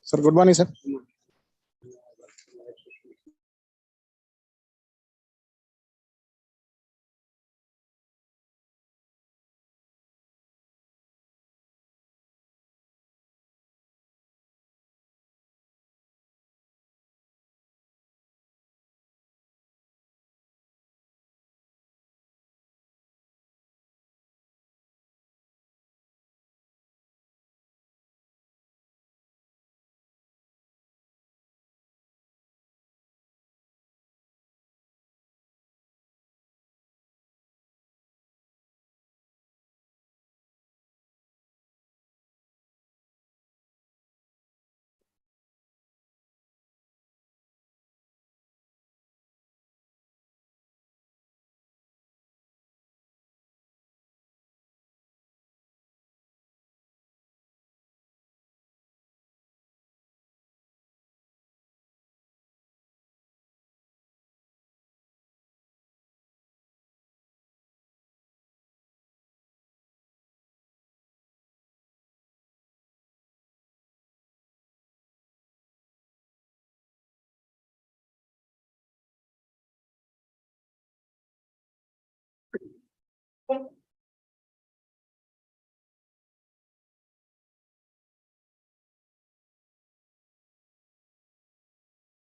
Sir, good morning, sir.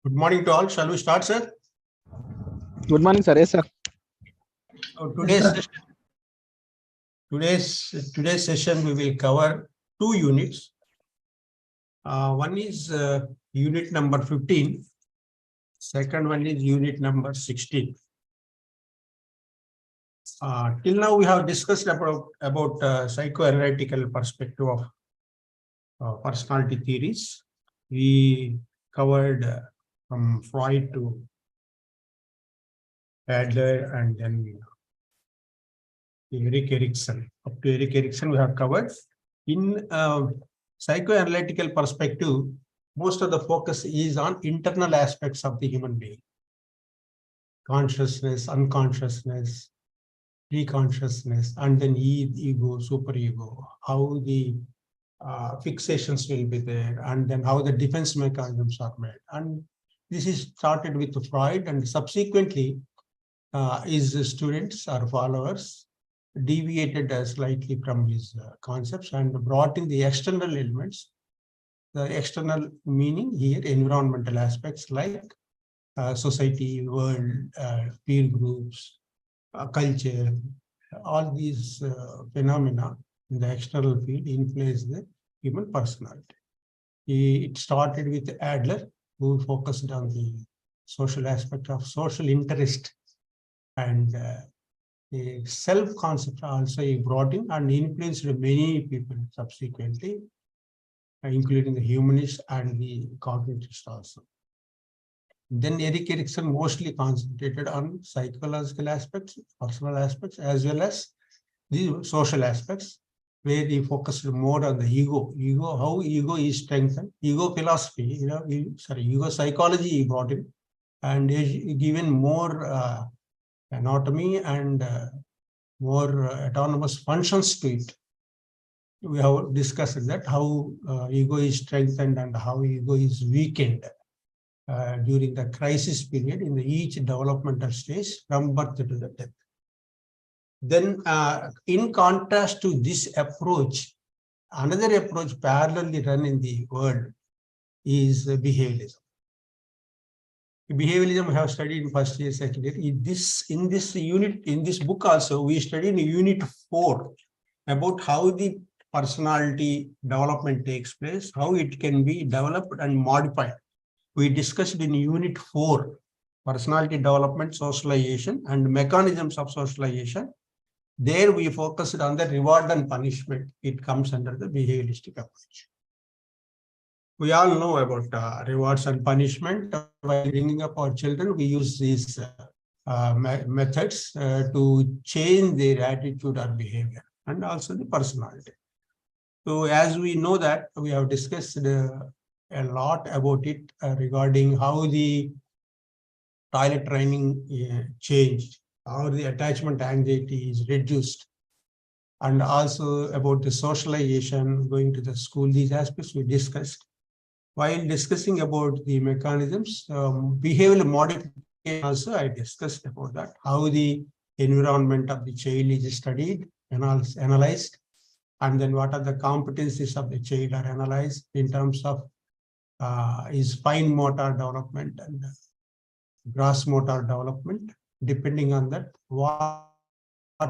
Good morning to all. Shall we start, sir? Good morning, sir. Yes, sir. Today's session we will cover 2 units. One is unit number 15. Second one is unit number 16. Till now we have discussed about psychoanalytical perspective of personality theories. We covered from Freud to Adler and then Erik Erikson. Up to Erik Erikson we have covered. In psychoanalytical perspective, most of the focus is on internal aspects of the human being. Consciousness, unconsciousness, pre-consciousness, and then ego, superego, how the fixations will be there, and then how the defense mechanisms are made. And this is started with Freud, and subsequently his students or followers deviated slightly from his concepts and brought in the external elements. The external meaning here, environmental aspects like society, world, peer groups, culture, all these phenomena in the external field influence the human personality. It started with Adler, who focused on the social aspect of social interest, and the self-concept also he brought in and influenced many people subsequently, including the humanists and the cognitivists also. Then Erik Erikson mostly concentrated on psychological aspects, personal aspects, as well as the social aspects, where he focused more on the ego, how ego is strengthened, ego philosophy, ego psychology he brought in, and he given more anatomy and more autonomous functions to it. We have discussed that how ego is strengthened and how ego is weakened during the crisis period in each developmental stage from birth to the death. Then in contrast to this approach, another approach parallelly run in the world is behavioralism. Behavioralism we have studied in first year, second year. In this book also, we studied in unit 4 about how the personality development takes place, how it can be developed and modified. We discussed in unit 4, personality development, socialization, and mechanisms of socialization. There we focused on the reward and punishment. It comes under the behavioristic approach. We all know about rewards and punishment. While bringing up our children, we use these methods to change their attitude or behavior, and also the personality. So as we know that, we have discussed a lot about it regarding how the toilet training changed, how the attachment anxiety is reduced, and also about the socialization, going to the school, these aspects we discussed. While discussing about the mechanisms, behavioral modification also I discussed about that, how the environment of the child is studied, analyzed, and then what are the competencies of the child are analyzed in terms of his fine motor development and gross motor development. Depending on that, what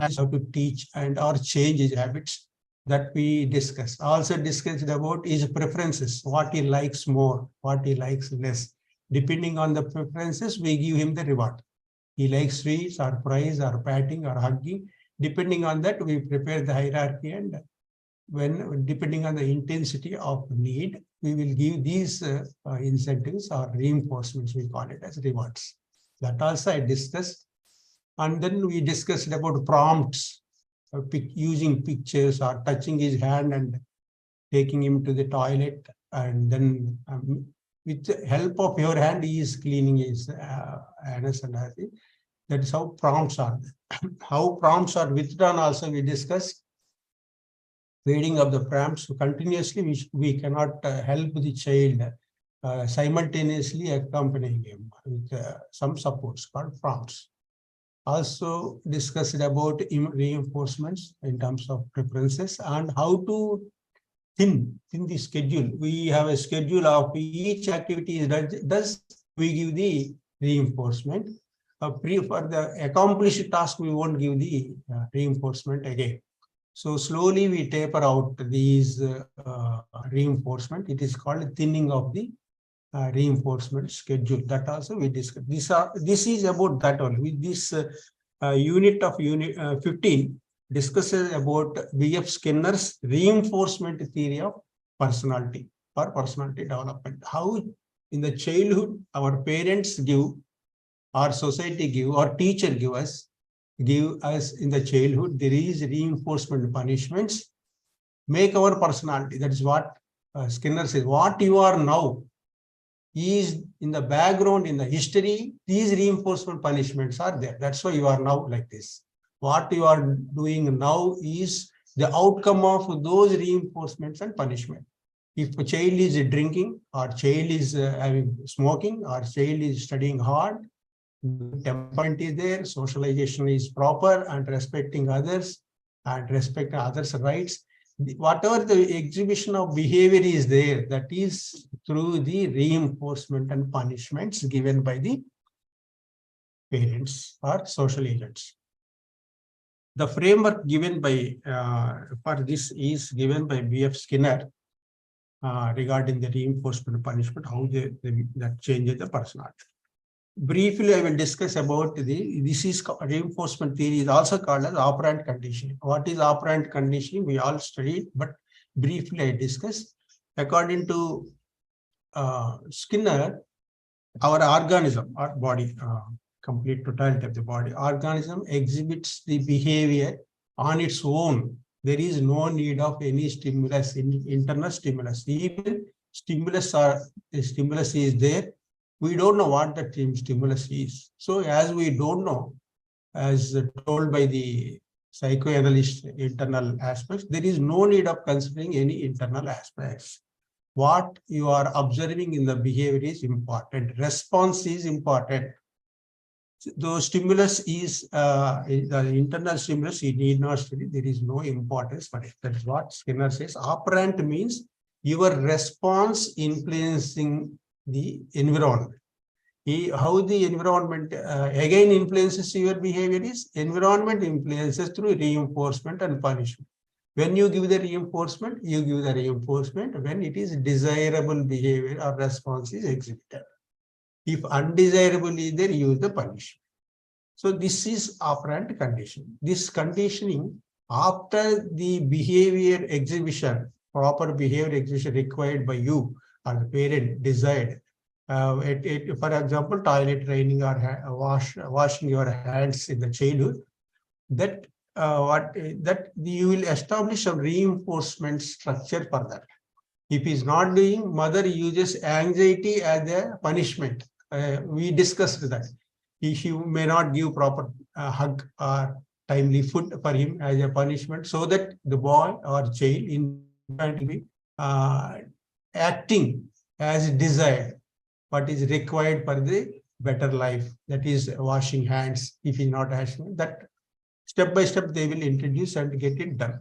has how to teach and or change his habits, that we discussed. Also discussed about his preferences, what he likes more, what he likes less. Depending on the preferences, we give him the reward. He likes sweets or fries or patting or hugging. Depending on that, we prepare the hierarchy, and when depending on the intensity of need, we will give these incentives or reinforcements, we call it as rewards. That also I discussed. And then we discussed about prompts, using pictures or touching his hand and taking him to the toilet. And then with the help of your hand, he is cleaning his anus and everything. That is how prompts are. How prompts are withdrawn also we discussed. Feeding of the prompts continuously, we cannot help the child simultaneously accompanying him with some supports called prompts. Also discussed about reinforcements in terms of preferences and how to thin the schedule. We have a schedule of each activity does we give the reinforcement. For the accomplished task, we won't give the reinforcement again. So slowly we taper out these reinforcement. It is called thinning of the reinforcement schedule. That also we discussed. This is about that one. With this unit of 15 discusses about B.F. Skinner's reinforcement theory of personality or personality development. How in the childhood our parents give, our society give, or teacher give us in the childhood, there is reinforcement punishments, make our personality. That is what Skinner says. What you are now is in the background, in the history, these reinforcement punishments are there. That's why you are now like this. What you are doing now is the outcome of those reinforcements and punishment. If a child is drinking, or child is having smoking, or child is studying hard, temperament is there, socialization is proper, and respecting others and respecting others' rights. Whatever the exhibition of behavior is there, that is through the reinforcement and punishments given by the parents or social agents. The framework given by for this is given by B.F. Skinner regarding the reinforcement and punishment, how that changes the personality. Briefly, I will discuss about this is reinforcement theory is also called as operant conditioning. What is operant conditioning? We all studied, but briefly I discuss. According to Skinner, our organism, our body, complete totality of the body, organism exhibits the behavior on its own. There is no need of any stimulus, internal stimulus. Even stimulus is there, we don't know what the stimulus is. So as we don't know, as told by the psychoanalyst, internal aspects, there is no need of considering any internal aspects. What you are observing in the behavior is important. Response is important. Though stimulus is the internal stimulus, you need not study. There is no importance for it. That is what Skinner says. Operant means your response influencing the environment. How the environment again influences your behavior is environment influences through reinforcement and punishment. When you give the reinforcement, you give the reinforcement when it is desirable behavior or response is exhibited. If undesirable is there, use the punishment. So this is operant conditioning. This conditioning after the behavior exhibition, proper behavior exhibition required by you or the parent desired. For example, toilet training or washing your hands in the childhood, that you will establish a reinforcement structure for that. If he's not doing, mother uses anxiety as a punishment. We discussed that. She may not give proper hug or timely food for him as a punishment, so that the boy or child in will be acting as desired, what is required for the better life, that is washing hands. If he not washing, that step by step they will introduce and get it done.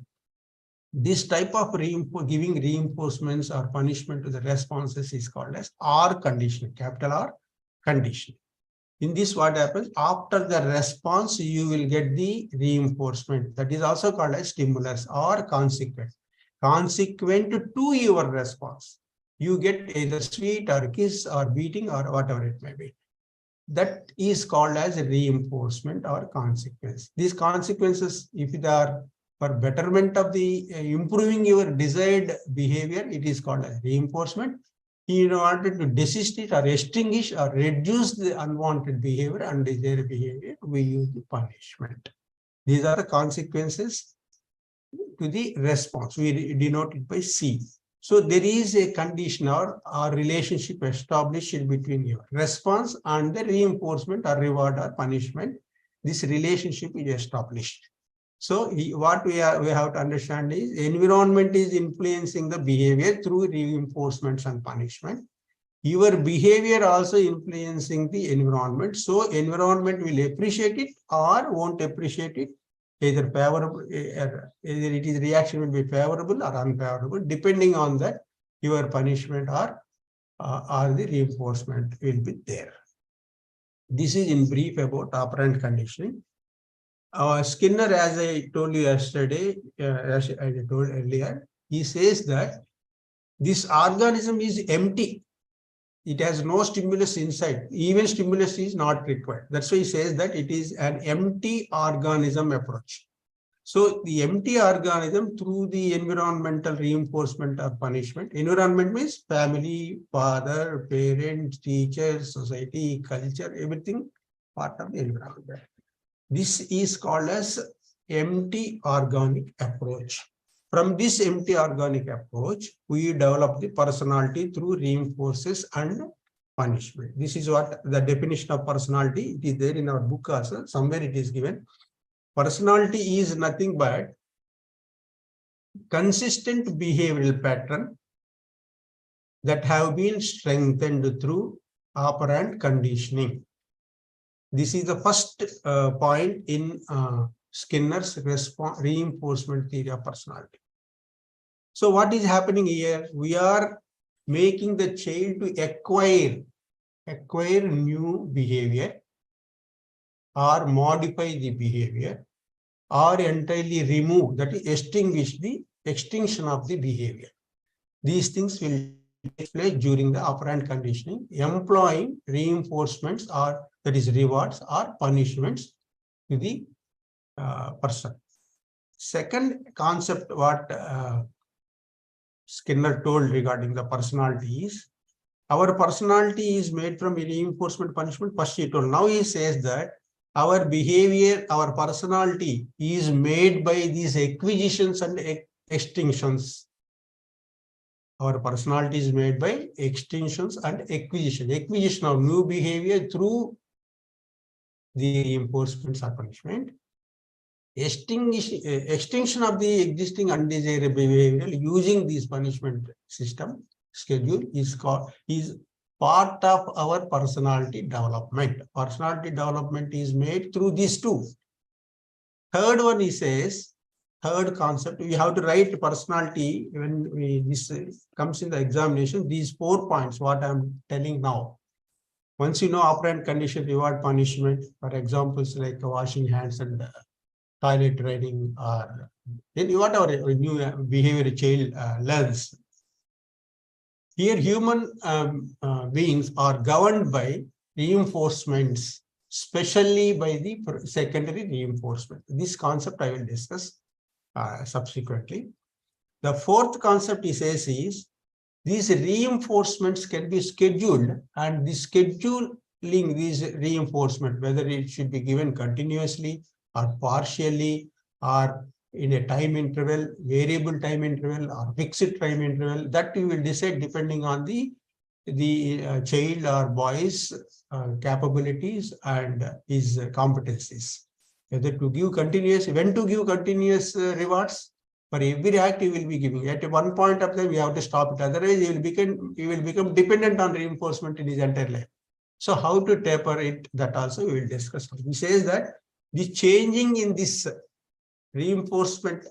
This type of giving reinforcements or punishment to the responses is called as R conditioning, capital R conditioning. In this, what happens? After the response, you will get the reinforcement. That is also called as stimulus or consequent. Consequent to your response, you get either sweet or kiss or beating or whatever it may be. That is called as reinforcement or consequence. These consequences, if they are for betterment of the improving your desired behavior, it is called as reinforcement. In order to desist it or extinguish or reduce the unwanted behavior, undesired behavior, we use the punishment. These are the consequences to the response. We denote it by C. So there is a condition or relationship established between your response and the reinforcement or reward or punishment. This relationship is established. So what we have to understand is environment is influencing the behavior through reinforcements and punishment. Your behavior also influencing the environment. So environment will appreciate it or won't appreciate it. Either favorable, either it is reaction will be favorable or unfavorable, depending on that your punishment or the reinforcement will be there. This is in brief about operant conditioning. Skinner, as I told you yesterday, as I told earlier, he says that this organism is empty. It has no stimulus inside. Even stimulus is not required. That's why he says that it is an empty organism approach. So the empty organism through the environmental reinforcement or punishment. Environment means family, father, parents, teachers, society, culture, everything part of the environment. This is called as empty organic approach. From this empty organic approach, we develop the personality through reinforces and punishment. This is what the definition of personality. It is there in our book also. Somewhere it is given. Personality is nothing but consistent behavioral pattern that have been strengthened through operant conditioning. This is the first point in Skinner's reinforcement theory of personality. So what is happening here? We are making the child to acquire new behavior or modify the behavior or entirely remove, that is extinguish the extinction of the behavior. These things will take place during the operant conditioning, employing reinforcements or that is rewards or punishments to the person. Second concept what Skinner told regarding the personality is, our personality is made from reinforcement punishment. First he told. Now he says that our behavior, our personality is made by these acquisitions and extinctions. Our personality is made by extinctions and acquisition. Acquisition of new behavior through the reinforcements or punishment. Extinction of the existing undesirable behavior using this punishment system schedule is part of our personality development. Personality development is made through these two. Third one, he says, third concept, we have to write personality when this comes in the examination. These 4 points, what I'm telling now. Once you know operant condition, reward, punishment, for examples like washing hands and toilet training, or whatever new behavior a child learns. Here, human beings are governed by reinforcements, especially by the secondary reinforcement. This concept I will discuss subsequently. The fourth concept he says is, these reinforcements can be scheduled, and the scheduling these reinforcement, whether it should be given continuously or partially or in a time interval, variable time interval or fixed time interval, that we will decide depending on the child or boy's capabilities and his competencies. Whether to give continuous, when to give continuous rewards, For every act you will be giving. At one point of time, you have to stop it. Otherwise, you will become dependent on reinforcement in his entire life. So how to taper it, that also we will discuss. He says that the changing in this reinforcement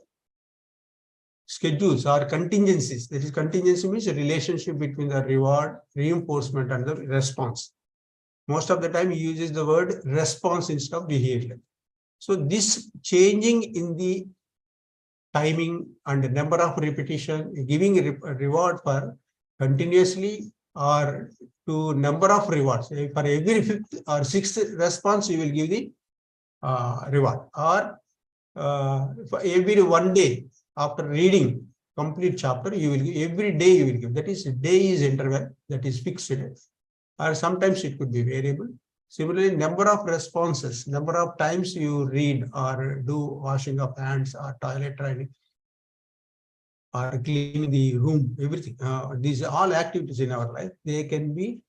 schedules or contingencies. That is, contingency means a relationship between the reward, reinforcement, and the response. Most of the time, he uses the word response instead of behavior. So this changing in the timing and the number of repetition, giving a reward for continuously or to number of rewards. For every fifth or sixth response, you will give the reward. Or for every one day after reading complete chapter, you will give, every day you will give. That is, day is interval, that is fixed. Or sometimes it could be variable. Similarly, number of responses, number of times you read or do washing of hands or toilet training or cleaning the room, everything. These are all activities in our life. They can be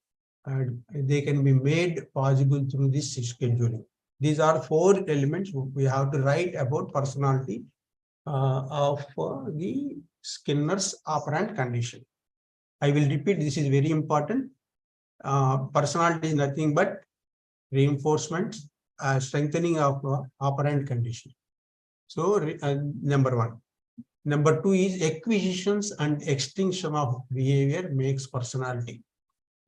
made possible through this scheduling. These are 4 elements we have to write about personality of the Skinner's operant condition. I will repeat, this is very important. Personality is nothing but reinforcement, strengthening of operant condition. So number 1. Number 2 is acquisitions and extinction of behavior makes personality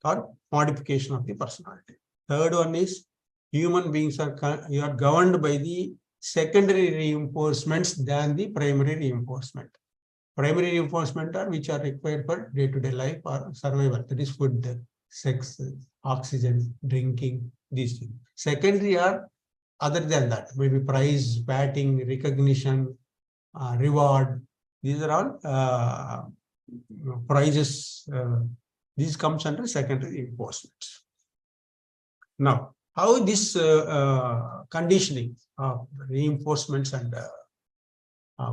or modification of the personality. Third one is human beings are governed by the secondary reinforcements than the primary reinforcement. Primary reinforcement are which are required for day-to-day life or survival. That is food, sex, oxygen, drinking, these things. Secondary are other than that, maybe prize, batting, recognition, reward. These are all prizes. These comes under secondary reinforcements. Now, how this conditioning of reinforcements and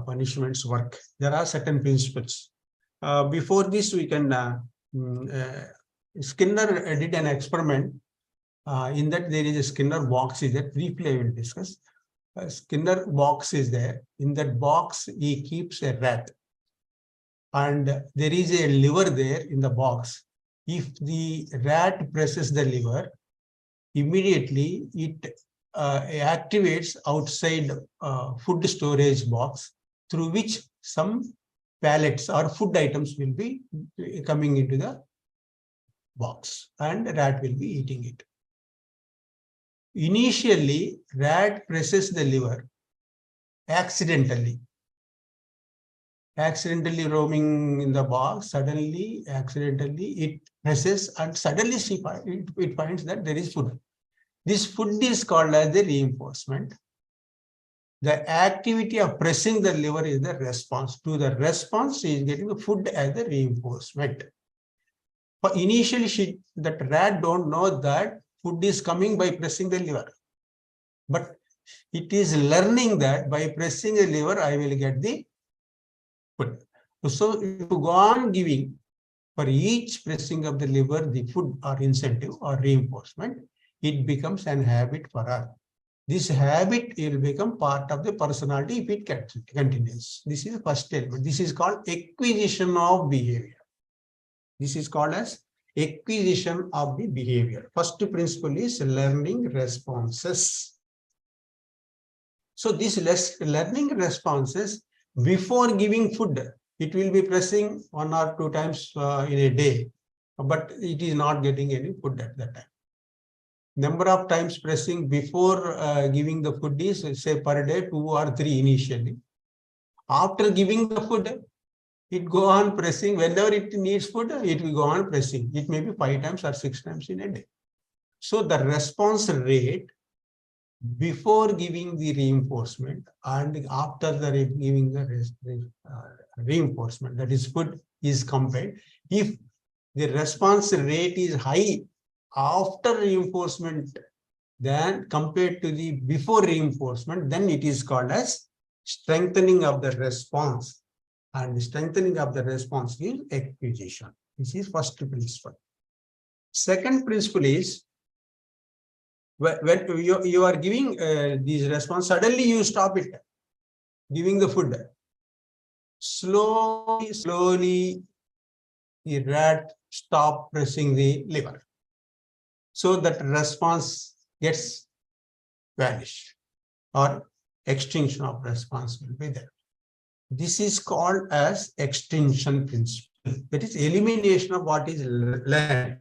punishments work? There are certain principles. Before this, we can Skinner did an experiment. In that there is a Skinner box is there. Briefly, I will discuss. Skinner box is there. In that box, he keeps a rat, and there is a lever there in the box. If the rat presses the lever, immediately it activates outside food storage box, through which some pallets or food items will be coming into the box, and rat will be eating it. Initially, rat presses the lever accidentally roaming in the box. Suddenly, accidentally, it presses, and suddenly it finds that there is food. This food is called as the reinforcement. The activity of pressing the lever is the response. To the response, she is getting the food as the reinforcement. But initially, that rat don't know that food is coming by pressing the lever. But it is learning that by pressing the lever, I will get the food. So if you go on giving for each pressing of the lever, the food or incentive or reinforcement, it becomes an habit for us. This habit will become part of the personality if it continues. This is the first element. This is called acquisition of behavior. This is called as acquisition of the behavior. First principle is learning responses. So this learning responses, before giving food, it will be pressing 1 or 2 times in a day, but it is not getting any food at that time. Number of times pressing before giving the food is, say, per day 2 or 3 initially. After giving the food, it go on pressing. Whenever it needs food, it will go on pressing. It may be 5 times or 6 times in a day. So the response rate before giving the reinforcement and after the giving the reinforcement, that is food, is compared. If the response rate is high after reinforcement than compared to the before reinforcement, then it is called as strengthening of the response. And strengthening of the response is acquisition. This is first principle. Second principle is, when you are giving these response, suddenly you stop it, giving the food. slowly, the rat stop pressing the lever. So that response gets vanished or extinction of response will be there. This is called as extinction principle. That is elimination of what is learned.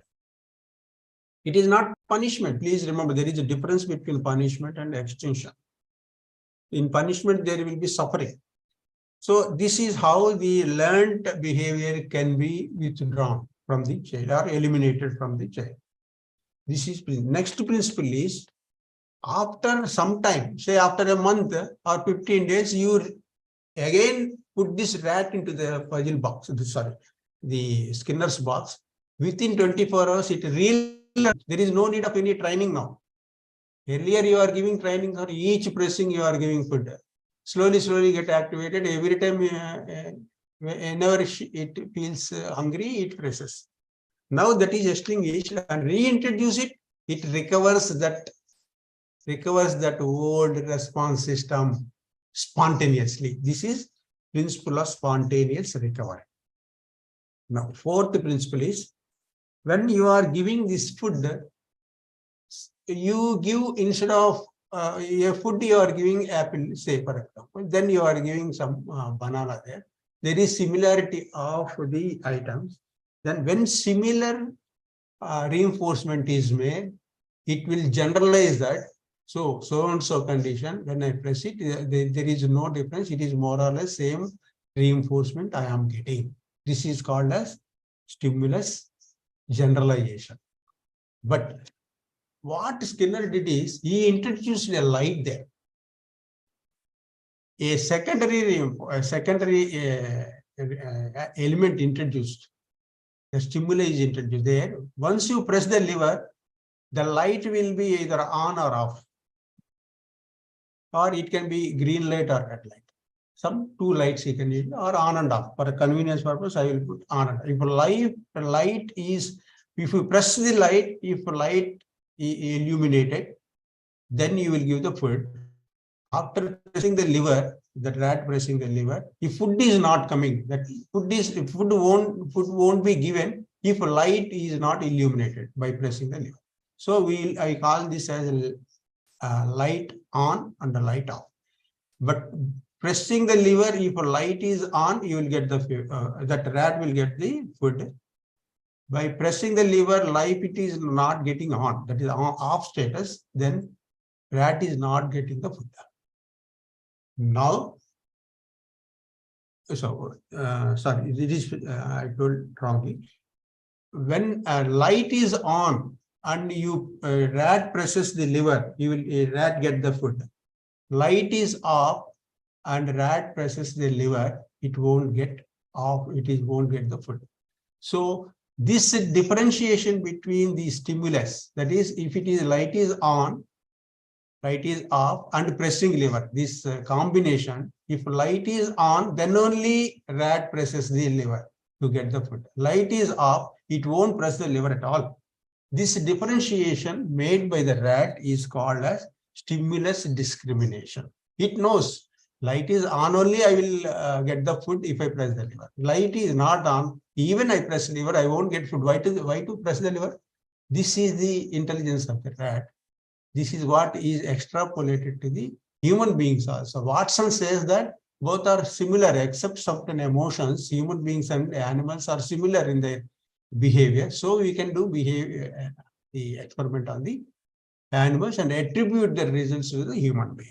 It is not punishment. Please remember, there is a difference between punishment and extinction. In punishment, there will be suffering. So this is how the learned behavior can be withdrawn from the child or eliminated from the child. This is next principle is after some time, say after a month or 15 days, you again put this rat into the puzzle box, the Skinner's box. Within 24 hours, it really, there is no need of any training now. Earlier, you are giving training for each pressing, you are giving food. Slowly get activated. Every time, whenever it feels hungry, it presses. Now that is extinguished and reintroduce it, it recovers that old response system spontaneously. This is principle of spontaneous recovery. Now, fourth principle is when you are giving this food, you give instead of a food you are giving apple, say for example, then you are giving some banana there. There is similarity of the items. Then when similar reinforcement is made, it will generalize that. So and so condition, when I press it, there is no difference. It is more or less same reinforcement I am getting. This is called as stimulus generalization. But what Skinner did is he introduced a light there. A secondary element introduced. The stimuli is introduced there. Once you press the lever, the light will be either on or off. Or it can be green light or red light. Some two lights you can use, or on and off. For a convenience purpose, I will put on and off. If light is, if you press the light, if light is illuminated, then you will give the food. After pressing the lever, the rat pressing the lever, if food is not coming, that food won't be given if light is not illuminated by pressing the lever. So I call this as light on and the light off. But pressing the lever, if a light is on, you will get the that rat will get the food. By pressing the lever, light it is not getting on, that is off status, then rat is not getting the food. Now, so sorry, it is I told wrongly. When a light is on and you rat presses the lever, you will rat get the food. Light is off and rat presses the lever, it won't get off, won't get the food. So this differentiation between the stimulus, that is, if it is light is on, light is off and pressing lever, this combination, if light is on, then only rat presses the lever to get the food. Light is off, it won't press the lever at all. This differentiation made by the rat is called as stimulus discrimination. It knows light is on only, I will get the food if I press the lever. Light is not on, even I press lever, I won't get food. Why to press the lever? This is the intelligence of the rat. This is what is extrapolated to the human beings also. Watson says that both are similar except certain emotions. Human beings and animals are similar in their behavior. So we can do the experiment on the animals and attribute the results to the human being.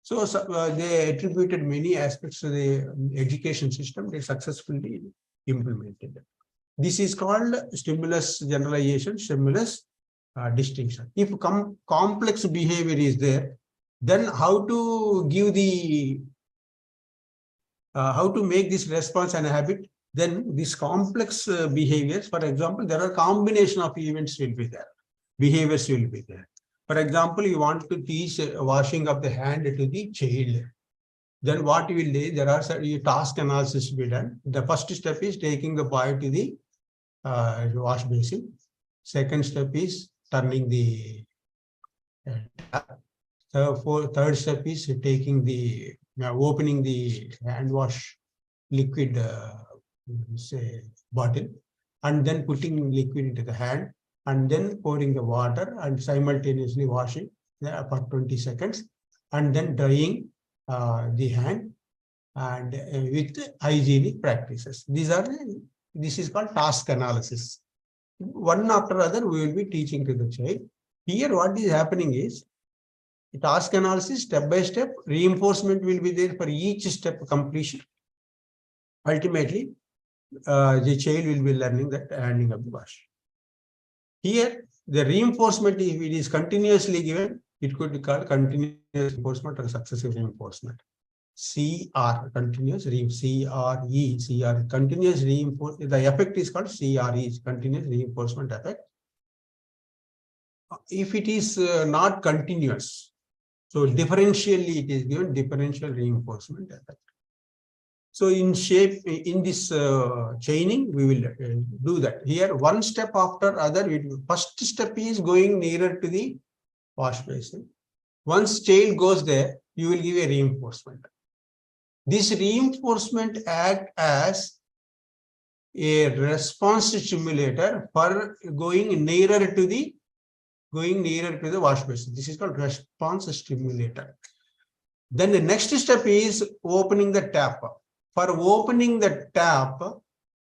So they attributed many aspects to the education system. They successfully implemented. This is called stimulus generalization, stimulus distinction. If complex behavior is there, then how to give the how to make this response an habit? Then this complex behaviors, for example, there are combination of events will be there, behaviors will be there. For example, you want to teach washing of the hand to the child. Then what you will do, there are certain task analysis to be done. The first step is taking the boy to the wash basin. Second step is turning the tap. Third step is taking the opening the hand wash liquid, say, bottle, and then putting liquid into the hand, and then pouring the water and simultaneously washing for 20 seconds, and then drying the hand, and with hygienic practices. This is called task analysis. One after other, we will be teaching to the child. Here, what is happening is task analysis, step by step, reinforcement will be there for each step completion. Ultimately, the child will be learning that handing of the wash. Here, the reinforcement, if it is continuously given, it could be called continuous reinforcement or successive reinforcement. CR, continuous CRE, continuous reinforcement. The effect is called CRE, continuous reinforcement effect. If it is not continuous, so differentially it is given differential reinforcement effect. So in this chaining, we will do that. Here, one step after other, first step is going nearer to the wash basin. Once child goes there, you will give a reinforcement. This reinforcement acts as a response stimulator for going nearer to the wash basin. This is called response stimulator. Then the next step is opening the tap. For opening the tap,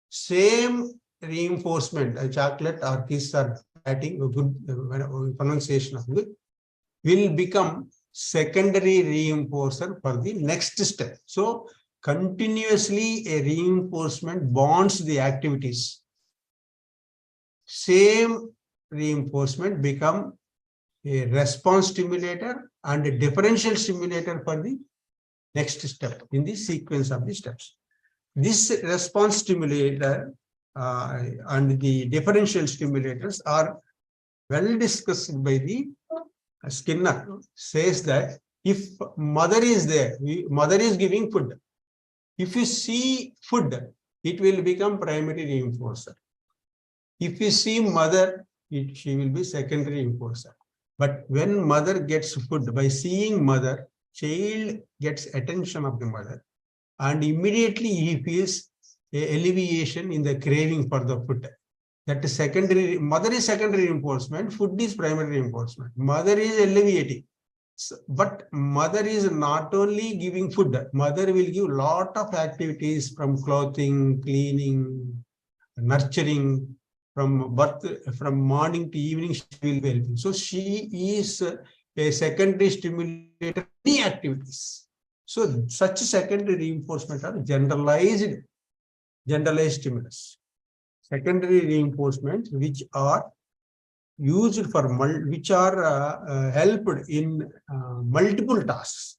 same reinforcement, a chocolate or kiss or adding a good pronunciation of good, will become secondary reinforcer for the next step. So continuously a reinforcement bonds the activities. Same reinforcement become a response stimulator and a differential stimulator for the next step in the sequence of the steps. This response stimulator and the differential stimulators are well discussed by the Skinner. Says that if mother is there, mother is giving food. If you see food, it will become primary reinforcer. If you see mother, she will be secondary reinforcer. But when mother gets food, by seeing mother, child gets attention of the mother, and immediately he feels a alleviation in the craving for the food. That is secondary. Mother is secondary reinforcement, food is primary reinforcement. Mother is alleviating. So, but mother is not only giving food, mother will give lot of activities from clothing, cleaning, nurturing, from birth, from morning to evening, she will be helping. So she is a secondary stimulator in many activities. So such secondary reinforcement are generalized stimulus. Secondary reinforcements which are used for helped in multiple tasks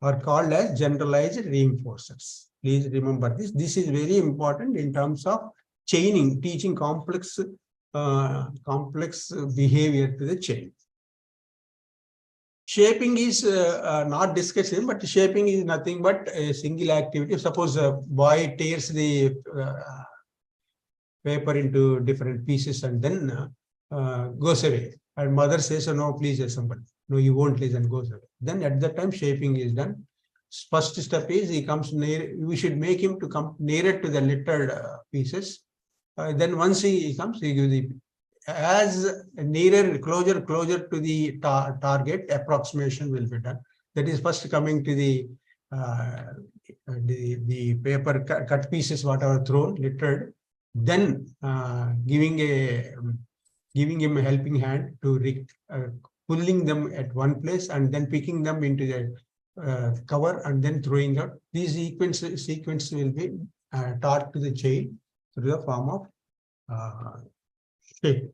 are called as generalized reinforcers. Please remember this. This is very important in terms of chaining, teaching complex behavior to the child. Shaping is not discussed, but shaping is nothing but a single activity. Suppose a boy tears the paper into different pieces and then goes away. And mother says, oh, no, please assemble. No, you won't listen, goes away. Then at that time, shaping is done. First step is he comes near, we should make him to come nearer to the littered pieces. Then once he comes, he gives the, as nearer, closer to the target, approximation will be done. That is first coming to the paper cut pieces, whatever thrown, littered. Then giving him a helping hand to pulling them at one place and then picking them into the cover and then throwing out. These sequence will be taught to the child through the form of shape.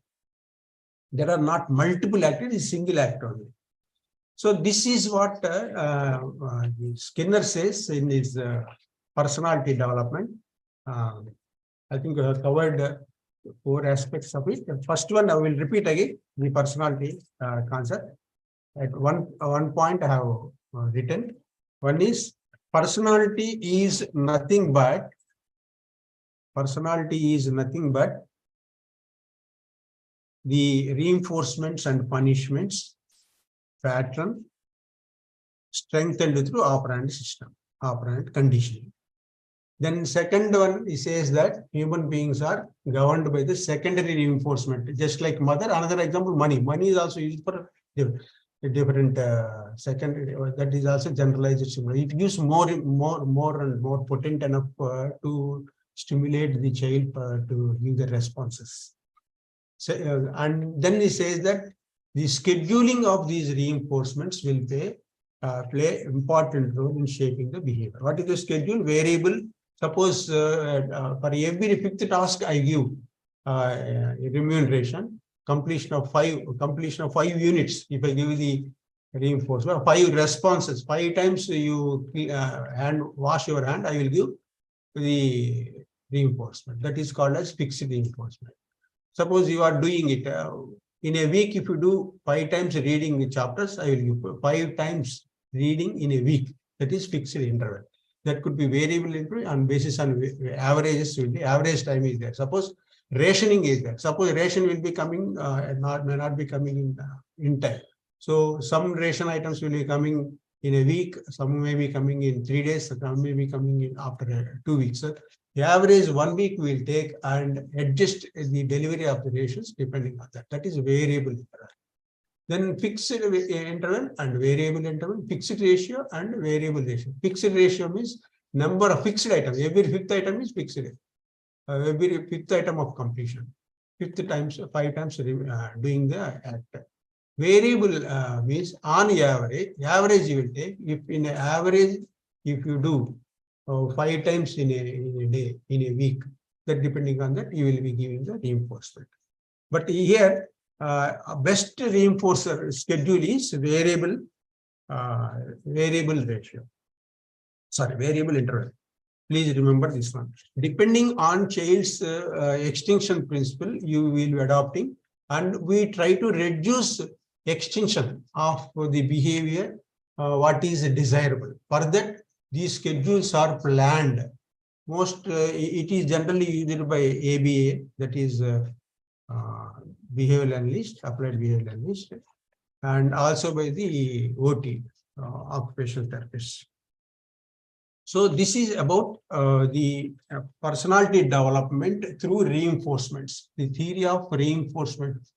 There are not multiple activities, single act only. So this is what Skinner says in his personality development. I think we have covered 4 aspects of it. The first one I will repeat again, the personality concept. At one point I have written. One is personality is nothing but the reinforcements and punishments pattern strengthened through operant system, operant conditioning. Then second one, he says that human beings are governed by the secondary reinforcement, just like mother. Another example, money. Money is also used for different secondary. That is also generalized. It gives more and more potent enough to stimulate the child to give the responses. So, and then he says that the scheduling of these reinforcements will play important role in shaping the behavior. What is the schedule? Variable. Suppose for every fifth task I give remuneration, completion of five units. If I give the reinforcement, 5 responses, 5 times you wash your hand, I will give the reinforcement. That is called as fixed reinforcement. Suppose you are doing it in a week. If you do 5 times reading the chapters, I will give 5 times reading in a week. That is fixed interval. That could be variable interval on basis on averages. Will be average time is there. Suppose rationing is there. Suppose ration will be coming may not be coming in time. So some ration items will be coming in a week. Some may be coming in 3 days. Some may be coming in after 2 weeks. So the average 1 week we will take and adjust the delivery of the rations depending on that. That is variable interval. Then fixed interval and variable interval, fixed ratio and variable ratio. Fixed ratio means number of fixed items. Every fifth item is fixed. Every fifth item of completion. 5 times doing the act. Variable means on average you will take. If in average, if you do 5 times in a day, in a week, that depending on that, you will be giving the reinforcement. But here, best reinforcer schedule is variable ratio. Sorry, variable interval. Please remember this one. Depending on child's extinction principle, you will be adopting, and we try to reduce extinction of the behavior, what is desirable. For that, these schedules are planned. It is generally used by ABA, that is behavioral analyst, applied behavioral analyst, and also by the OT, occupational therapist. So this is about the personality development through reinforcements, the theory of reinforcements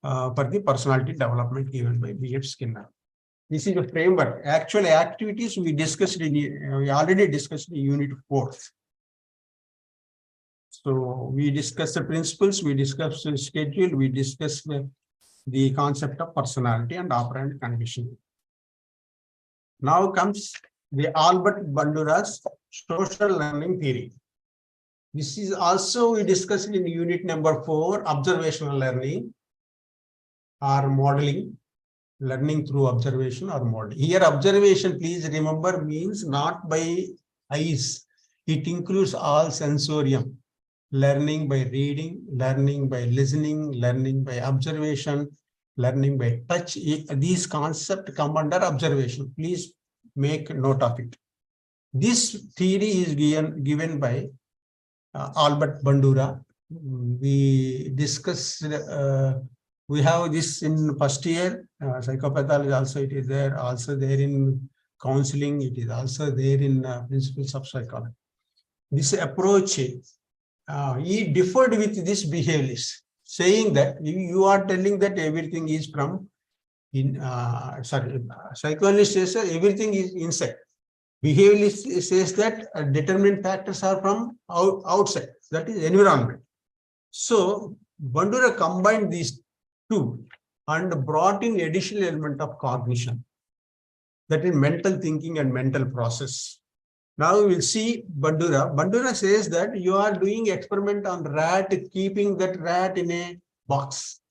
for the personality development given by B.F. Skinner. This is a framework. Actual activities we already discussed in Unit 4. So we discussed the principles, we discussed the schedule, we discussed the concept of personality and operant conditioning. Now comes the Albert Bandura's social learning theory. This is also we discussed in unit number 4, observational learning or modeling, learning through observation or modeling. Here observation, please remember, means not by eyes. It includes all sensorium. Learning by reading, learning by listening, learning by observation, learning by touch. These concepts come under observation. Please make note of it. This theory is given by Albert Bandura. We discussed, we have this in first year, psychopathology also it is there, also there in counseling, it is also there in principles of psychology. This approach, he differed with this behaviorist, saying that you are telling that everything is from psychoanalyst says everything is inside. Behaviorist says that determinant factors are from outside, that is environment. So Bandura combined these two and brought in additional element of cognition, that is mental thinking and mental process. Now we will see Bandura. Bandura says that you are doing experiment on rat, keeping that rat in a box.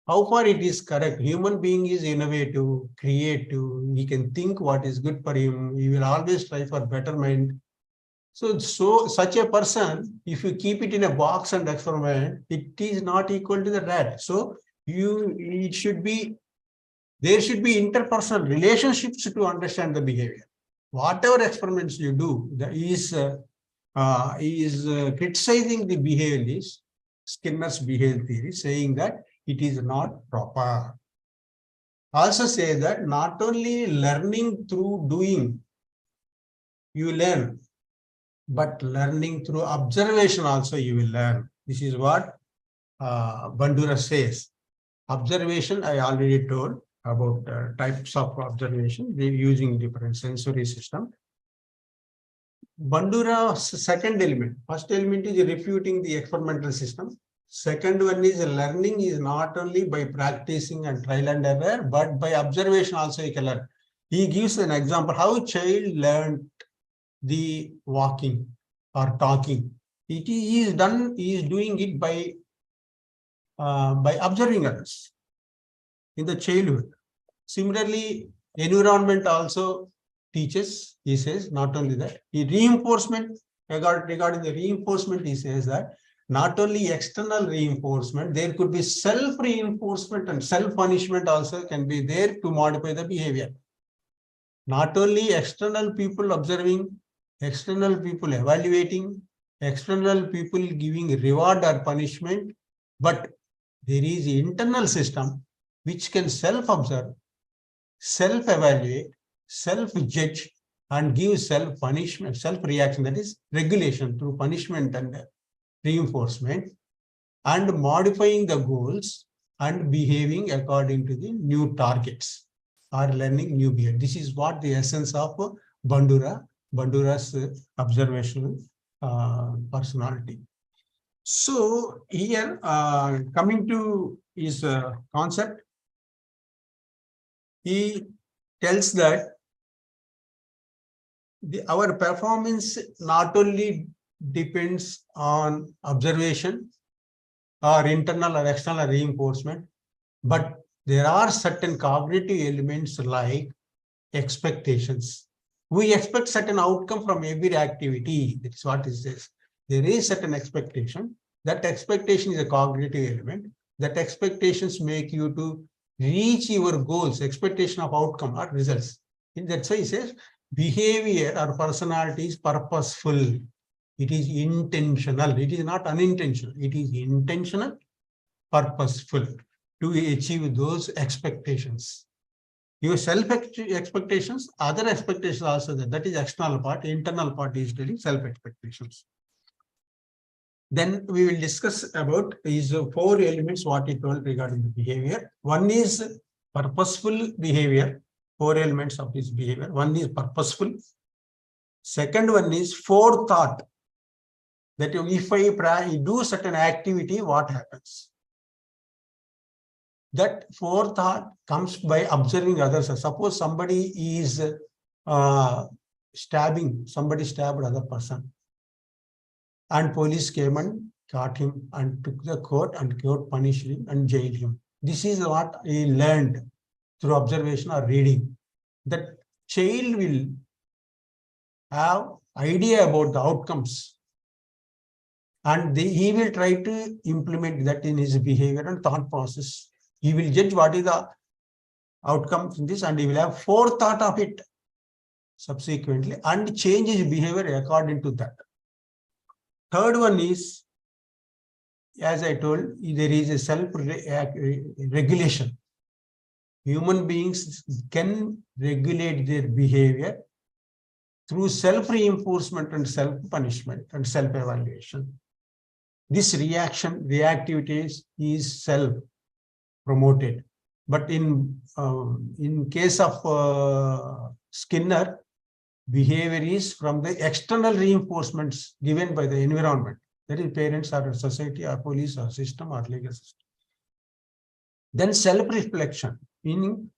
How far it is correct? Human being is innovative, creative. He can think what is good for him. He will always try for betterment. So such a person, if you keep it in a box and experiment, it is not equal to the rat. So there should be interpersonal relationships to understand the behavior. Whatever experiments you do, is criticizing the behaviorist, Skinner's behavior theory, saying that it is not proper. Also say that not only learning through doing, you learn, but learning through observation also you will learn. This is what Bandura says. Observation, I already told about types of observation. They're using different sensory system. Bandura's second element. First element is refuting the experimental system. Second one is learning is not only by practicing and trial and error, but by observation also you can learn. He gives an example how a child learned the walking or talking. He is doing it by observing others in the childhood. Similarly, environment also teaches, he says, not only that. Reinforcement, regarding the reinforcement, he says that not only external reinforcement, there could be self-reinforcement and self-punishment also can be there to modify the behavior. Not only external people observing, external people evaluating, external people giving reward or punishment, but there is an internal system which can self-observe, self-evaluate, self-judge, and give self-punishment, self-reaction, that is regulation through punishment and reinforcement, and modifying the goals and behaving according to the new targets or learning new behavior. This is what the essence of Bandura's observational personality. So here, coming to his concept, he tells that our performance not only depends on observation or internal or external reinforcement, but there are certain cognitive elements like expectations. We expect certain outcome from every activity. That's what it says. There is certain expectation. That expectation is a cognitive element. That expectations make you to reach your goals, expectation of outcome or results. That's why he says behavior or personality is purposeful. It is intentional. It is not unintentional. It is intentional, purposeful to achieve those expectations. Your self-expectations, other expectations also that is external part, internal part is telling self-expectations. Then we will discuss about these 4 elements, what he told regarding the behavior. One is purposeful behavior, 4 elements of his behavior. One is purposeful. Second one is forethought, that if I do certain activity, what happens? That forethought comes by observing others. Suppose somebody is stabbing, somebody stabbed other person, and police came and caught him and took the court, and court punished him and jailed him. This is what he learned through observation or reading. That child will have idea about the outcomes, and he will try to implement that in his behavior and thought process. He will judge what is the outcome from this, and he will have forethought of it subsequently and change his behavior according to that. Third one is, as I told, there is a self-regulation. Human beings can regulate their behavior through self-reinforcement and self-punishment and self-evaluation. This reactivity is self-promoted. But in case of Skinner, behavior is from the external reinforcements given by the environment. That is parents or society or police or system or legal system. Then self-reflection, meaning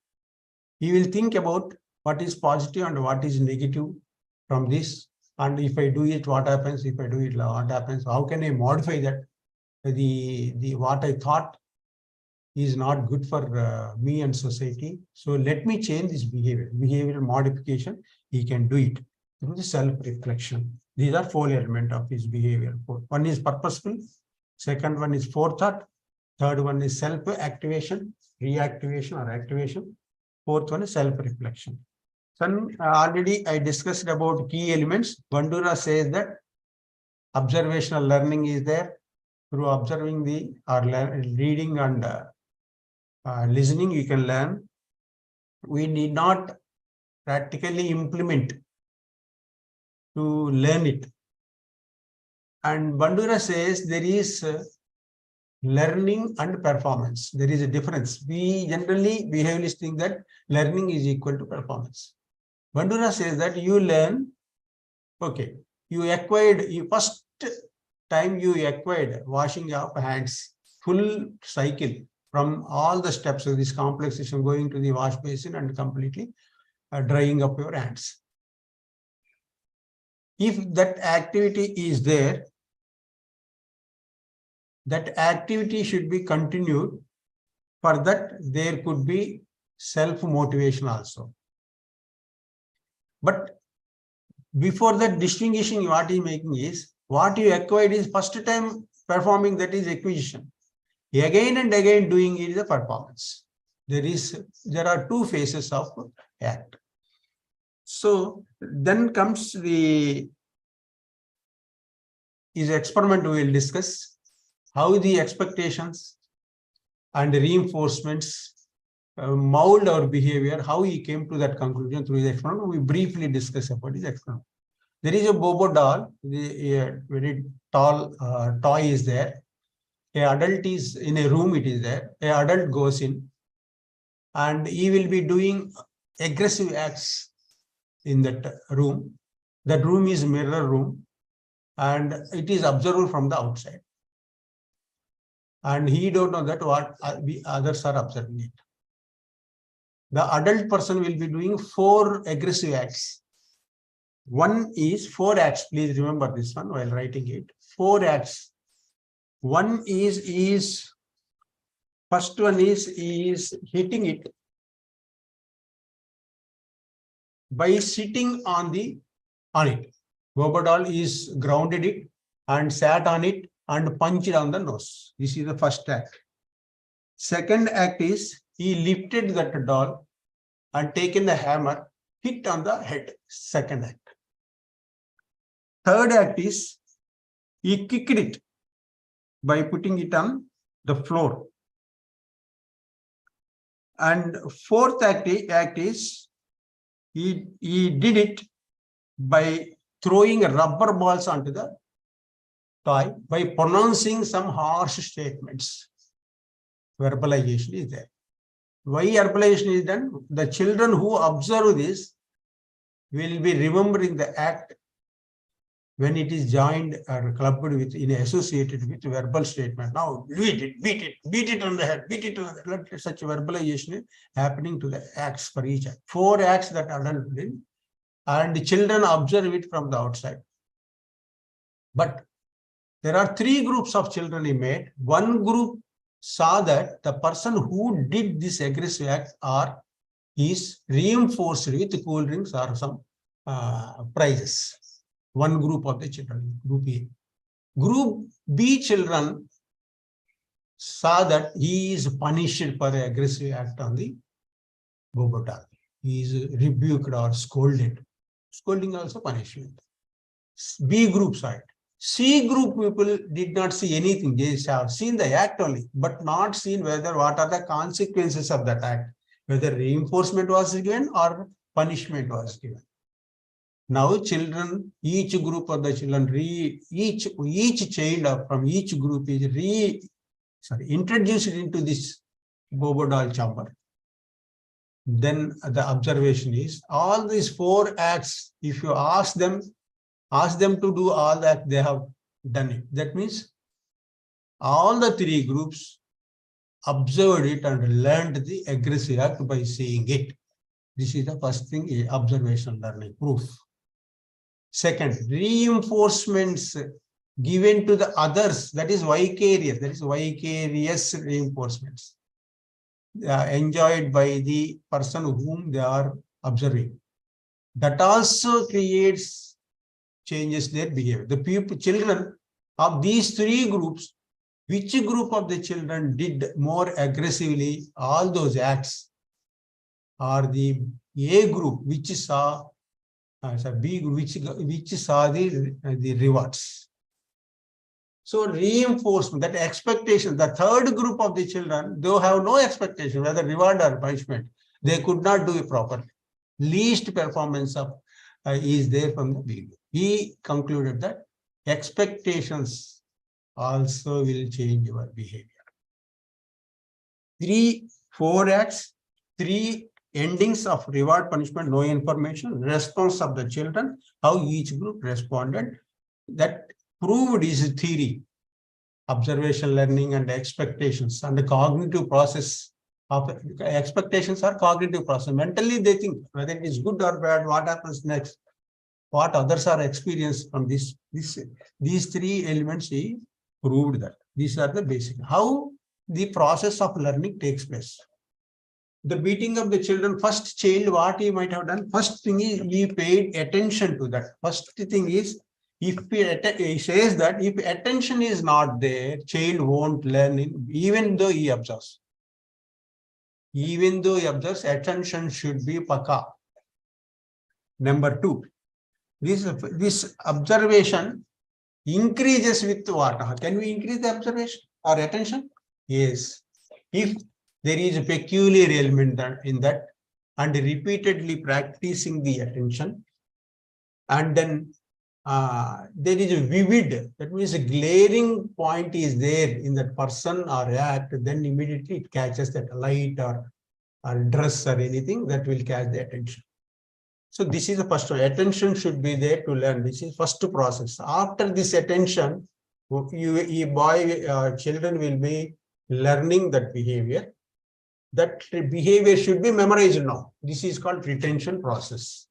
he will think about what is positive and what is negative from this. And if I do it, what happens? If I do it, what happens? How can I modify that? What I thought is not good for me and society. So let me change this behavior. Behavioral modification, he can do it through the self-reflection. These are 4 elements of his behavior. One is purposeful. Second one is forethought. Third one is self-activation, reactivation or activation. Fourth one is self-reflection. So already I discussed about key elements. Bandura says that observational learning is there. Through observing reading and listening, you can learn. We need not practically implement to learn it. And Bandura says there is learning and performance. There is a difference. We generally behaviorists think that learning is equal to performance. Bandura says that you learn, okay, you acquired, you first time you acquired washing of hands, full cycle from all the steps of this complex system going to the wash basin and completely drying up your hands. If that activity is there, that activity should be continued. For that, there could be self-motivation also. But before that, distinguishing what he is making is, what you acquired is first time performing, that is acquisition. Again and again doing it is a performance. There are two phases of act. So then comes his experiment. We will discuss how the expectations and reinforcements mold our behavior, how he came to that conclusion through his experiment. We briefly discuss about his experiment. There is a Bobo doll, a very tall toy is there. An adult is in a room, it is there. An adult goes in and he will be doing aggressive acts in that room. That room is mirror room and it is observed from the outside. And he don't know that what others are observing it. The adult person will be doing 4 aggressive acts. One is 4 acts. Please remember this one while writing it. 4 acts. One is first one is hitting it by sitting on it. Bobo doll is grounded it and sat on it and punched on the nose. This is the first act. Second act is he lifted that doll and taken the hammer, hit on the head. Second act. Third act is he kicked it by putting it on the floor. And fourth act is he did it by throwing rubber balls onto the toy by pronouncing some harsh statements. Verbalization is there. Why verbalization is done? The children who observe this will be remembering the act when it is joined or clubbed with, associated with verbal statement. Now, beat it on the head, beat it on the head. Such verbalization is happening to the acts for each act. 4 acts that adult did, and the children observe it from the outside. But there are 3 groups of children he made. One group saw that the person who did this aggressive act is reinforced with cool drinks or some prizes. One group of the children, group A. Group B children saw that he is punished for the aggressive act on the Bobo doll. He is rebuked or scolded. Scolding also punishment. B group saw it. C group people did not see anything. They have seen the act only, but not seen what are the consequences of that act, whether reinforcement was given or punishment was given. Now children, each group of the children, each child from each group is introduced into this Bobo doll chamber. Then the observation is all these 4 acts, if you ask them to do all that, they have done it. That means all the 3 groups observed it and learned the aggressive act by seeing it. This is the first thing, observation learning, proof. Second, reinforcements given to the others, that is vicarious. That is vicarious reinforcements enjoyed by the person whom they are observing. That also creates, changes their behavior. The children of these 3 groups, which group of the children did more aggressively all those acts, are the A group, which saw B group, which saw the rewards. So reinforcement, that expectation, the 3rd group of the children, they have no expectation, whether reward or punishment. They could not do it properly. Least performance of is there from the B group. He concluded that expectations also will change your behavior. 4 acts, 3 endings of reward, punishment, no information, response of the children, how each group responded. That proved his theory, observation learning and expectations, and the cognitive process of expectations are cognitive process. Mentally, they think whether it is good or bad, what happens next, what others are experienced from these 3 elements. He proved that these are the basic. How the process of learning takes place. The beating of the children, first child, what he might have done, first thing is he paid attention to that. First thing is, if he says that if attention is not there, child won't learn even though he observes. Even though he observes, attention should be paka. Number 2, this observation increases with what? Can we increase the observation or attention? Yes. If there is a peculiar element in that, and repeatedly practicing the attention, and then there is a vivid, that means a glaring point is there in that person or act, then immediately it catches that light or dress or anything that will catch the attention. So this is the first one. Attention should be there to learn. This is first process. After this attention, children will be learning that behavior. That behavior should be memorized now. This is called retention process.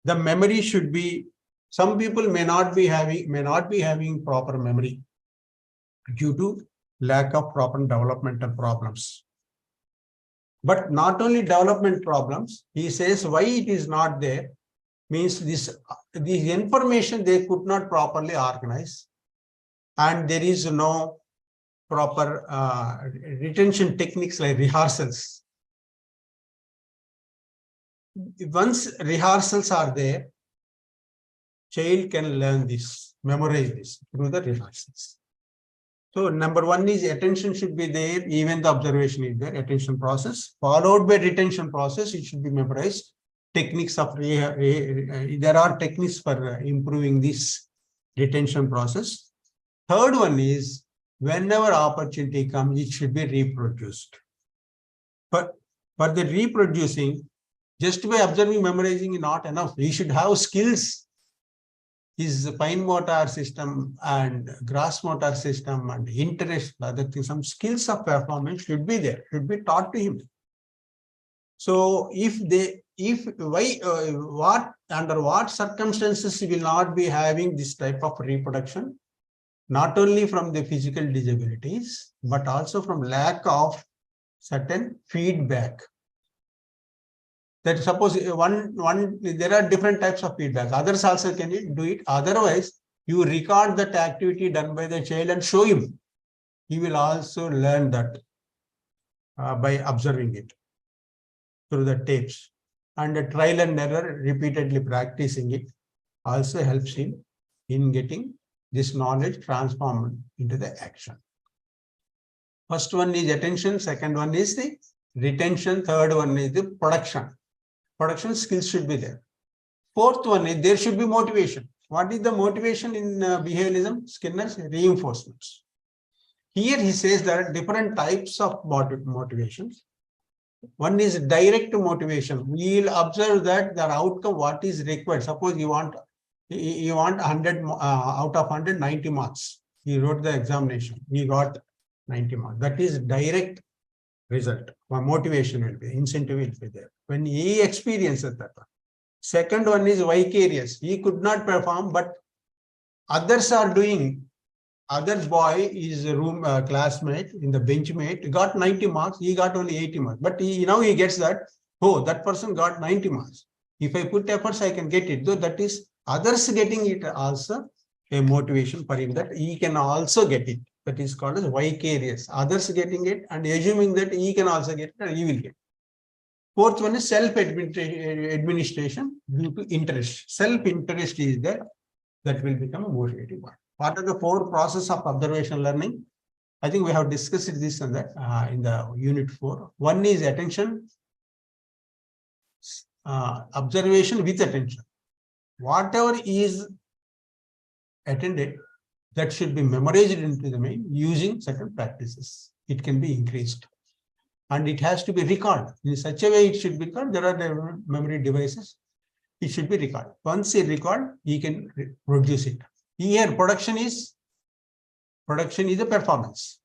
The memory should be, some people may not be having proper memory due to lack of proper developmental problems. But not only development problems, he says why it is not there, means this information they could not properly organize, and there is no proper retention techniques like rehearsals. Once rehearsals are there, child can learn this, memorize this through the rehearsals. So number 1 is attention should be there, even the observation is there, attention process, followed by retention process, it should be memorized. Techniques of, there are techniques for improving this retention process. Third one is, whenever opportunity comes, it should be reproduced. But for the reproducing, just by observing, memorizing is not enough. You should have skills. His fine motor system and gross motor system and interest, other things, some skills of performance should be there, should be taught to him. So under what circumstances he will not be having this type of reproduction, not only from the physical disabilities, but also from lack of certain feedback. That suppose there are different types of feedback. Others also can do it. Otherwise, you record that activity done by the child and show him. He will also learn that by observing it through the tapes. And the trial and error, repeatedly practicing it, also helps him in getting this knowledge transformed into the action. First one is attention. Second one is the retention. Third one is the production. Production skills should be there. Fourth one is there should be motivation. What is the motivation in behaviorism? Skinner's reinforcements. Here he says there are different types of motivations. One is direct motivation. We will observe that the outcome, what is required. Suppose you want 100 out of 100, 90 marks. He wrote the examination. He got 90 marks. That is direct result. Motivation will be, incentive will be there when he experiences that one. Second one is vicarious. He could not perform, but others are doing. Other boy is a classmate in the benchmate, got 90 marks. He got only 80 marks. But now he gets that, oh, that person got 90 marks. If I put efforts, I can get it. Though that is others getting it also a motivation for him that he can also get it. That is called as vicarious. Others getting it and assuming that he can also get it and he will get it. Fourth one is self-administration due to interest. Self-interest is there, that will become a motivating one. What are the 4 processes of observation learning? I think we have discussed this and that in the unit 4. One is attention, observation with attention. Whatever is attended, that should be memorized into the mind using certain practices. It can be increased. And it has to be recalled. In such a way, it should be recalled. There are the memory devices. It should be recalled. Once he recalled, he can produce it. Here, production is a performance.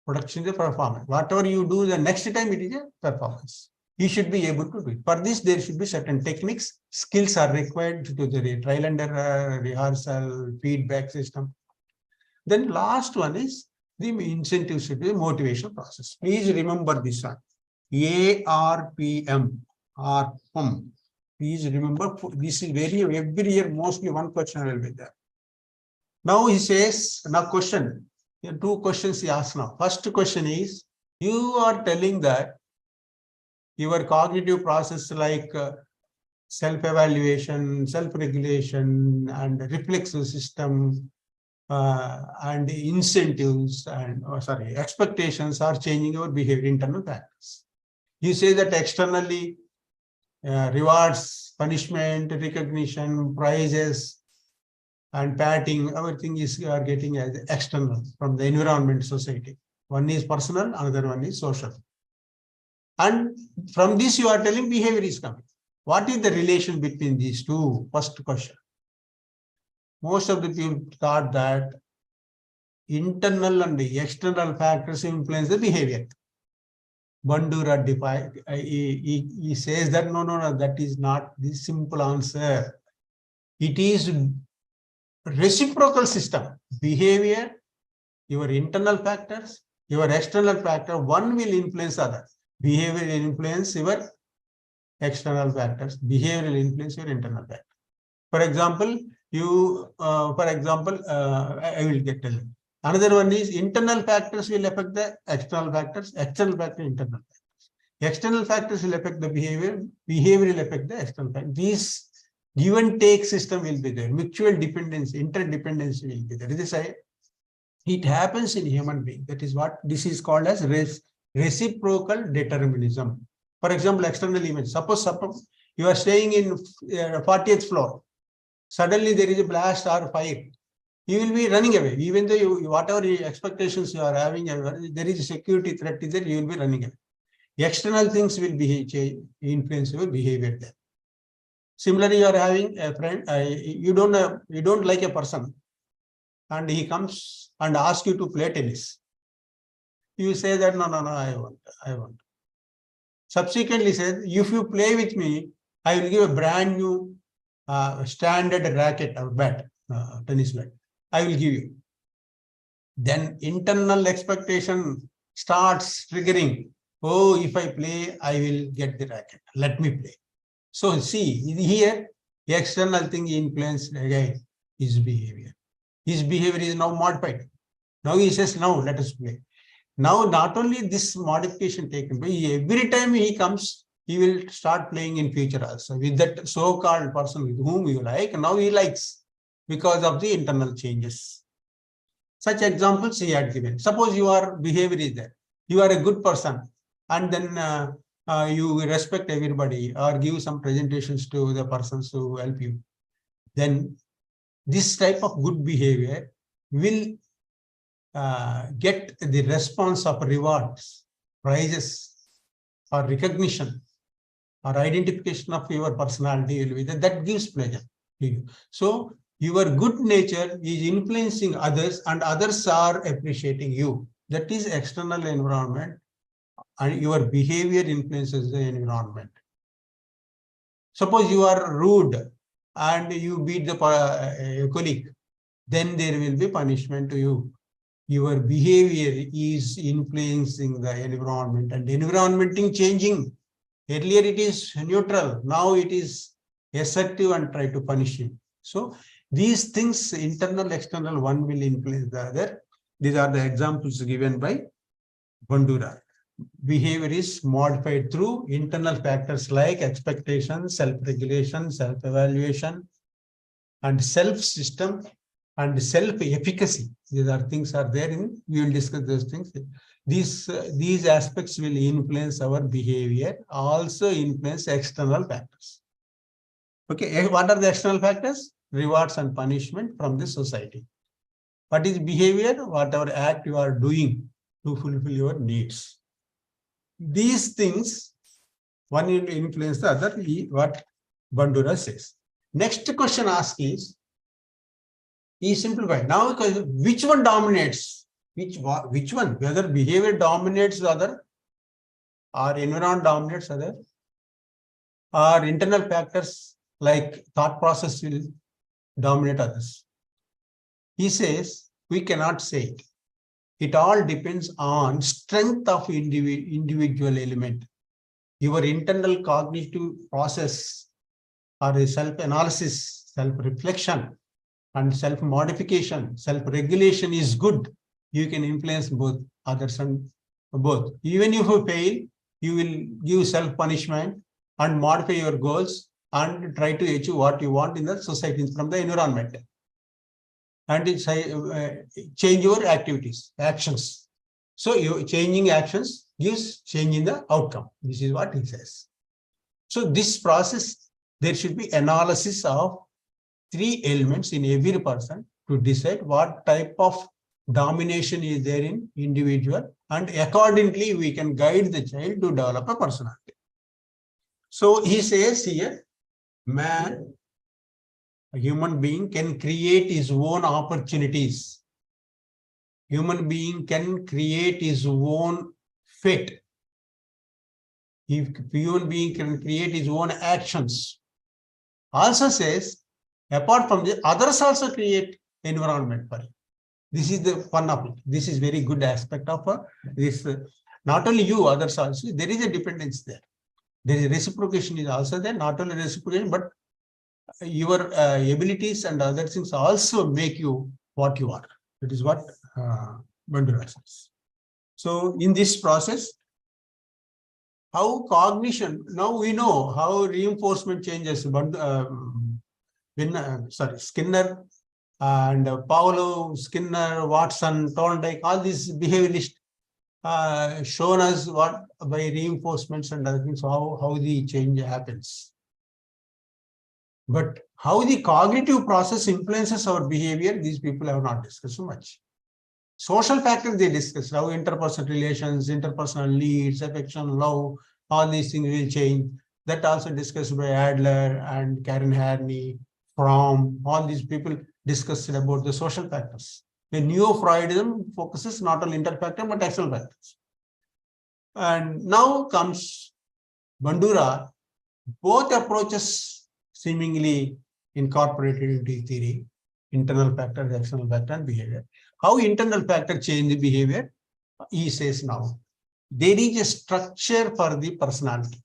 Production is a performance. Whatever you do the next time, it is a performance. He should be able to do it. For this, there should be certain techniques, skills are required to do the trial and error, rehearsal, feedback system. Then last one is the incentive should be the motivation process. Please remember this one. ARPM. ARPM. Please remember, this is every year, mostly one question will be there. Now he says, now question. Here two questions he asks now. First question is, you are telling that your cognitive process like self-evaluation, self-regulation, and reflexive system, and incentives and expectations are changing our behavior, internal factors. You say that externally rewards, punishment, recognition, prizes, and patting, everything is you are getting as external from the environment, society. One is personal, another one is social. And from this you are telling behavior is coming. What is the relation between these two? First question. Most of the people thought that internal and the external factors influence the behavior. Bandura he says that no, that is not the simple answer. It is reciprocal system. Behavior, your internal factors, your external factor, one will influence other. Behavior will influence your external factors. Behavior will influence your internal factor. For example, I will get tell you. Another one is internal factors will affect the external factors, external factors, internal factors. External factors will affect the behavior, behavior will affect the external factors. These give and take system will be there. Mutual dependence, interdependence will be there. This it happens in human being. That is what this is called as reciprocal determinism. For example, external events. Suppose you are staying in 40th floor. Suddenly there is a blast or fire. You will be running away. Even though whatever expectations you are having, there is a security threat there, you will be running away. External things will influence your behavior there. Similarly, you are having a friend, you don't like a person, and he comes and asks you to play tennis. You say that no, I want. Subsequently says, if you play with me, I will give a brand new standard racket or bat, tennis bat. I will give you. Then internal expectation starts triggering. Oh, if I play, I will get the racket. Let me play. So see, here, the external thing influenced again his behavior. His behavior is now modified. Now he says, no, let us play. Now, not only this modification taken, but every time he comes, he will start playing in future also with that so-called person with whom you like. Now he likes because of the internal changes. Such examples he had given. Suppose your behavior is there. You are a good person, and then you respect everybody or give some presentations to the persons who help you. Then this type of good behavior will get the response of rewards, prizes, or recognition, or identification of your personality will be that gives pleasure to you. So your good nature is influencing others, and others are appreciating you. That is external environment, and your behavior influences the environment. Suppose you are rude and you beat the colleague, then there will be punishment to you. Your behavior is influencing the environment, and environment is changing. Earlier it is neutral, now it is assertive and try to punish you. So these things, internal, external, one will influence the other. These are the examples given by Bandura. Behavior is modified through internal factors like expectation, self-regulation, self-evaluation, and self-system, and self-efficacy. These are things are there in, we will discuss those things. These aspects will influence our behavior, also influence external factors. Okay, what are the external factors? rewards and punishment from the society. What is behavior? Whatever act you are doing to fulfill your needs. These things, one influence the other, what Bandura says. Next question asked is simplified. Now, which one dominates? Which one? Whether behavior dominates the other, or environment dominates other, or internal factors like thought process will dominate others. He says we cannot say it. It all depends on strength of individual element. Your internal cognitive process or a self-analysis, self-reflection, and self-modification, self-regulation is good. You can influence both others and both. Even if you fail, you will give self-punishment and modify your goals and try to achieve what you want in the society from the environment. And it's change your activities, actions. So you changing actions gives change in the outcome. This is what he says. So this process, there should be analysis of 3 elements in every person to decide what type of domination is there in individual, and accordingly we can guide the child to develop a personality. So he says here, man, a human being can create his own opportunities. Human being can create his own fate. If human being can create his own actions. Also says, apart from the others also create environment for him. This is the fun of it. This is very good aspect of this. Not only you, others also. There is a dependence there. There is reciprocation is also there. Not only reciprocation, but your abilities and other things also make you what you are. That is what Bandura says. So in this process, how cognition, now we know how reinforcement changes. Skinner and Paulo, Skinner, Watson, Thorndike, all these behaviorists shown us what by reinforcements and other things, how the change happens. But how the cognitive process influences our behavior, these people have not discussed so much. Social factors they discuss, how interpersonal relations, interpersonal needs, affection, love, all these things will change. That also discussed by Adler and Karen Harney, Fromm, all these people discussed about the social factors. The neo-Freudism focuses not on interfactor but external factors. And now comes Bandura. Both approaches seemingly incorporated into theory, internal factor, external factor, and behavior. How internal factor change the behavior? He says now, there is a structure for the personality.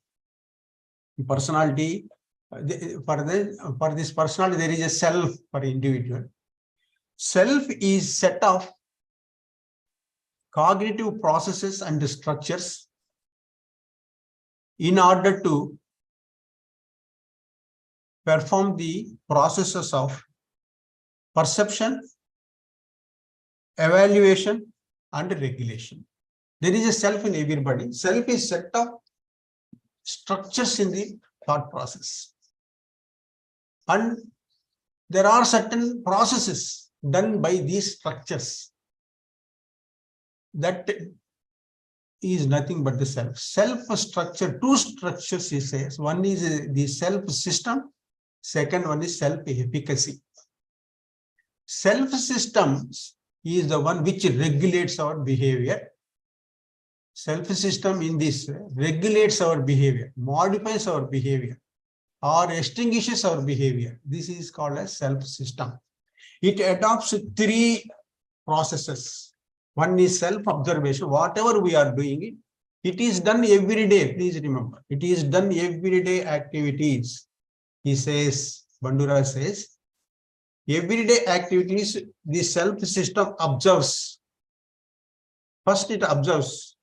Personality, for this personality, there is a self for individual. Self is set of cognitive processes and structures in order to perform the processes of perception, evaluation, and regulation. There is a self in everybody. Self is set of structures in the thought process. And there are certain processes done by these structures. That is nothing but the self. Self structure, 2 structures he says. One is the self system. Second one is self-efficacy. Self-systems is the one which regulates our behavior. Self-system in this regulates our behavior, modifies our behavior, or extinguishes our behavior. This is called as self-system. It adopts 3 processes. One is self-observation. Whatever we are doing, it is done every day. Please remember, it is done everyday activities. He says, Bandura says, everyday activities, the self-system observes. First it observes,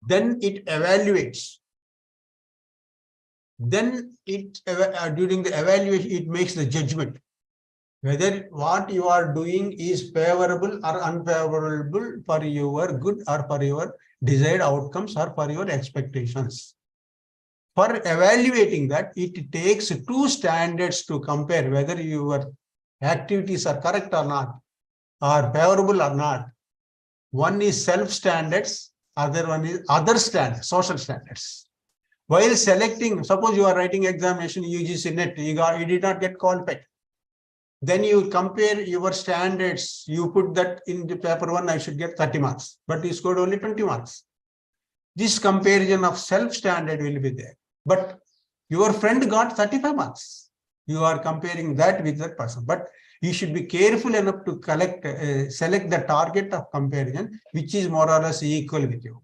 then it evaluates. Then it during the evaluation, it makes the judgment whether what you are doing is favorable or unfavorable for your good or for your desired outcomes or for your expectations. For evaluating that, it takes two standards to compare whether your activities are correct or not, or favorable or not. One is self standards, other one is other standards, social standards. While selecting, suppose you are writing examination, UGC NET, you did not get qualified. Then you compare your standards, you put that in the paper 1, I should get 30 marks, but you scored only 20 marks. This comparison of self-standard will be there. But your friend got 35 marks. You are comparing that with that person. But you should be careful enough to select the target of comparison, which is more or less equal with you.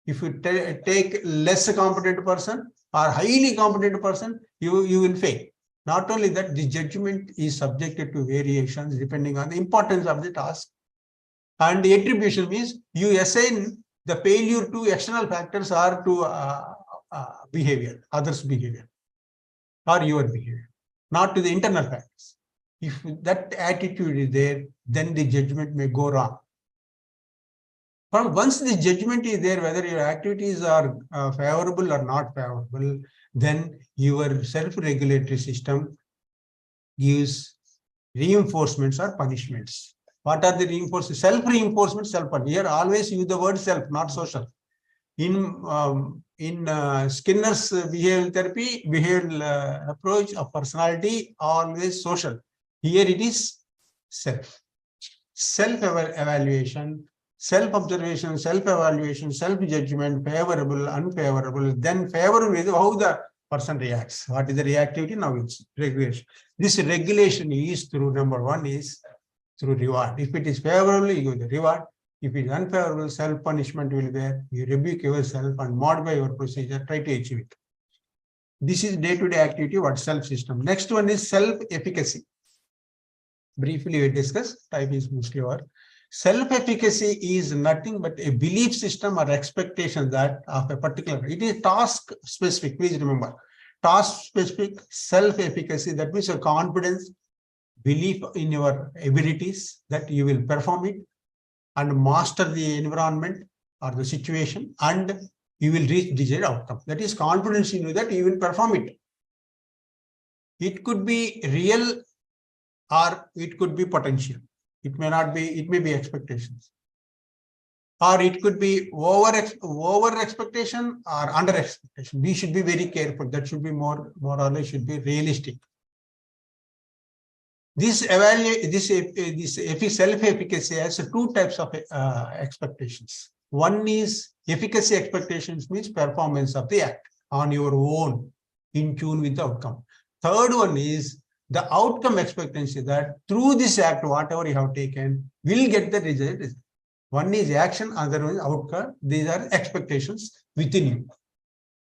If you take less competent person or highly competent person, you will fail. Not only that, the judgment is subjected to variations depending on the importance of the task. And the attribution means you assign the failure to external factors or to behavior, others' behavior, or your behavior, not to the internal factors. If that attitude is there, then the judgment may go wrong. But once the judgment is there, whether your activities are favorable or not favorable, then your self-regulatory system gives reinforcements or punishments. What are the reinforcements? Self-reinforcement, self-punishment. Here always use the word self, not social. In Skinner's behavioral therapy, behavioral approach of personality, always social. Here it is self. Self-evaluation, self-observation, self-evaluation, self-judgment, favorable, unfavorable. Then favorable is how the person reacts. What is the reactivity? Now it's regulation. This regulation is through, number one is through reward. If it is favorable, you give the reward. If it is unfavorable, self-punishment will be there. You rebuke yourself and modify your procedure, try to achieve it. This is day-to-day activity, what self-system. Next one is self-efficacy. Briefly we discuss, time is mostly over. Self-efficacy is nothing but a belief system or expectation that of a particular, it is task specific, please remember. Task specific self-efficacy, that means your confidence, belief in your abilities that you will perform it and master the environment or the situation, and you will reach desired outcome. That is confidence in you that you will perform it. It could be real or it could be potential. It may not be, it may be expectations. Or it could be over expectation or under expectation. We should be very careful. That should be more or less should be realistic. This self-efficacy has two types of expectations. One is efficacy expectations, means performance of the act on your own, in tune with the outcome. Third one is the outcome expectancy, that through this act, whatever you have taken, will get the result. One is action, other one is outcome. These are expectations within you.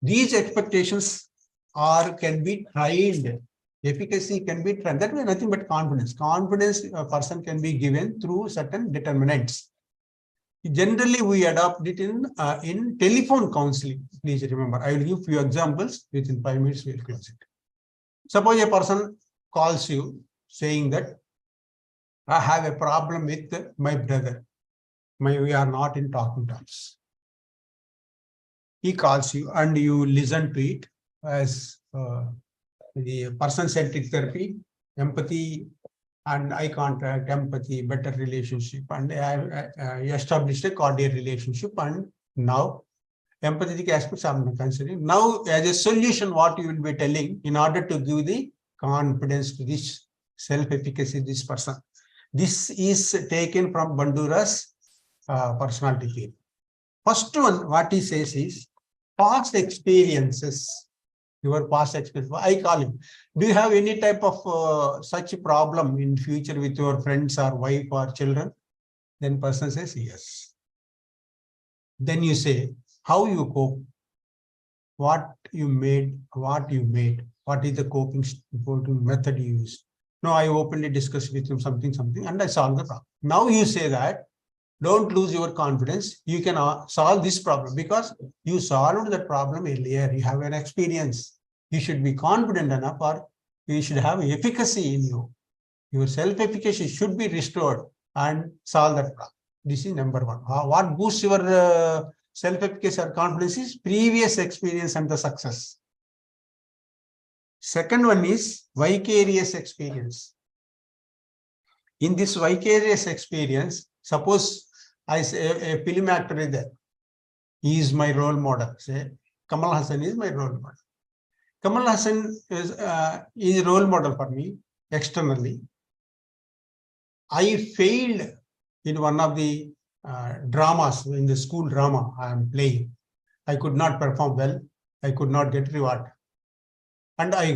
These expectations can be trained. Efficacy can be trained. That means nothing but confidence. Confidence a person can be given through certain determinants. Generally, we adopt it in telephone counseling. Please remember, I will give few examples. Within 5 minutes, we will close it. Suppose a person calls you saying that I have a problem with my brother. We are not in talking terms. He calls you and you listen to it as the person-centric therapy, empathy and eye contact, empathy, better relationship, and established a cordial relationship. And now empathetic aspects are considering. Now, as a solution, what you will be telling in order to give the confidence to this self-efficacy, this person. This is taken from Bandura's personality theory. First one, what he says is past experiences. Your past experience. I call him. Do you have any type of such a problem in future with your friends or wife or children? Then person says yes. Then you say how you cope, what you made, what is the coping method you used. No, I openly discussed with him something, and I solved the problem. Now you say that don't lose your confidence. You can solve this problem because you solved the problem earlier. You have an experience. You should be confident enough, or you should have efficacy in you. Your self-efficacy should be restored and solve that problem. This is number one. What boosts your self-efficacy or confidence is previous experience and the success. Second one is vicarious experience. In this vicarious experience, suppose I say a film actor is there. He is my role model. Say Kamal Hassan is my role model. Kamal Hassan is a role model for me externally. I failed in one of the dramas, in the school drama I am playing. I could not perform well. I could not get reward. And I